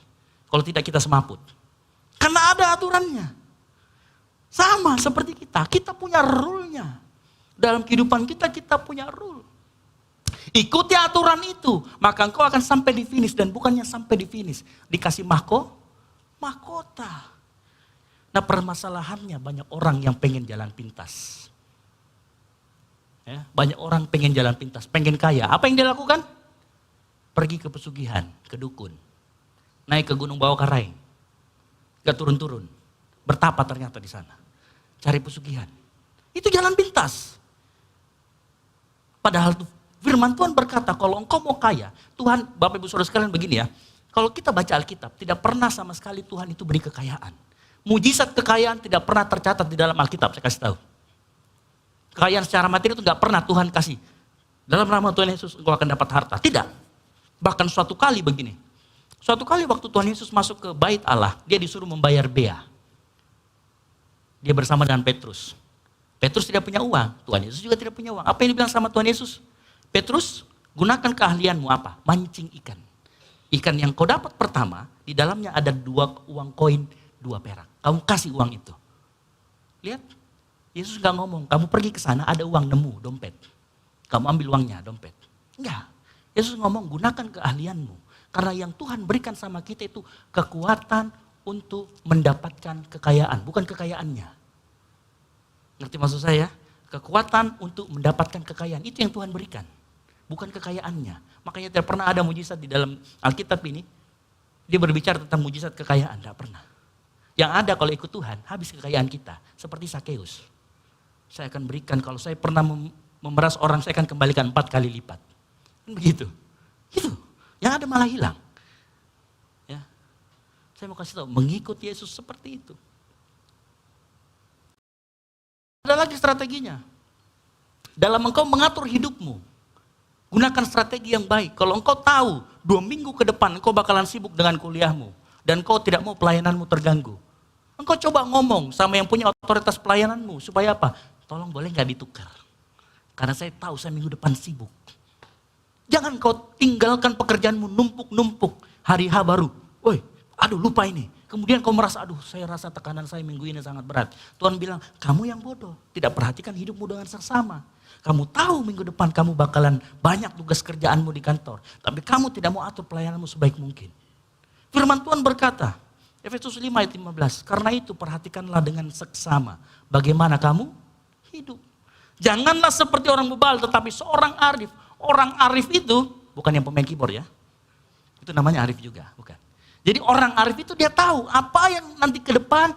Kalau tidak kita semaput. Karena ada aturannya. Sama seperti kita punya rule-nya. Dalam kehidupan kita punya rule. Ikuti aturan itu, maka engkau akan sampai di finish. Dan bukannya sampai di finish, dikasih mahkota. Nah permasalahannya banyak orang yang pengen jalan pintas. Ya, banyak orang pengen jalan pintas, pengen kaya. Apa yang dia lakukan? Pergi ke pesugihan, ke dukun. Naik ke gunung bawah karang. Gak turun-turun. Bertapa ternyata di sana. Cari pesugihan. Itu jalan pintas. Padahal firman Tuhan berkata, kalau engkau mau kaya, Tuhan, Bapak Ibu Saudara sekalian begini ya, kalau kita baca Alkitab, tidak pernah sama sekali Tuhan itu beri kekayaan. Mujizat kekayaan tidak pernah tercatat di dalam Alkitab, saya kasih tahu. Kekayaan secara materi itu nggak pernah Tuhan kasih. Dalam nama Tuhan Yesus engkau akan dapat harta. Tidak. Bahkan suatu kali begini. Suatu kali waktu Tuhan Yesus masuk ke bait Allah, dia disuruh membayar bea. Dia bersama dengan Petrus. Petrus tidak punya uang, Tuhan Yesus juga tidak punya uang. Apa yang dibilang sama Tuhan Yesus? Petrus, gunakan keahlianmu apa? Mancing ikan. Ikan yang kau dapat pertama, di dalamnya ada 2 uang koin, 2 perak. Kamu kasih uang itu. Lihat, Yesus gak ngomong, kamu pergi ke sana ada uang nemu, dompet. Kamu ambil uangnya, dompet. Enggak. Yesus ngomong, gunakan keahlianmu. Karena yang Tuhan berikan sama kita itu kekuatan untuk mendapatkan kekayaan, bukan kekayaannya. Ngerti maksud saya? Kekuatan untuk mendapatkan kekayaan, itu yang Tuhan berikan. Bukan kekayaannya. Makanya tidak pernah ada mujizat di dalam Alkitab ini. Dia berbicara tentang mujizat kekayaan, tidak pernah. Yang ada kalau ikut Tuhan, habis kekayaan kita. Seperti Sakeus. Saya akan berikan, kalau saya pernah memeras orang, saya akan kembalikan 4 kali lipat. Begitu. Gitu. Yang ada malah hilang. Ya. Saya mau kasih tahu, mengikut Yesus seperti itu. Ada lagi strateginya. Dalam engkau mengatur hidupmu, gunakan strategi yang baik. Kalau engkau tahu 2 minggu ke depan engkau bakalan sibuk dengan kuliahmu dan engkau tidak mau pelayananmu terganggu, engkau coba ngomong sama yang punya otoritas pelayananmu supaya apa? Tolong boleh gak ditukar? Karena saya tahu saya minggu depan sibuk. Jangan kau tinggalkan pekerjaanmu numpuk-numpuk. Hari H baru, woi aduh lupa ini. Kemudian kau merasa, aduh saya rasa tekanan saya minggu ini sangat berat. Tuhan bilang, kamu yang bodoh. Tidak perhatikan hidupmu dengan seksama. Kamu tahu minggu depan kamu bakalan banyak tugas kerjaanmu di kantor. Tapi kamu tidak mau atur pelayananmu sebaik mungkin. Firman Tuhan berkata, Efesus 5 ayat 15. Karena itu perhatikanlah dengan seksama. Bagaimana kamu hidup. Janganlah seperti orang bebal tetapi seorang arif. Orang arif itu bukan yang pemain keyboard ya. Itu namanya arif juga, bukan. Jadi orang arif itu dia tahu apa yang nanti ke depan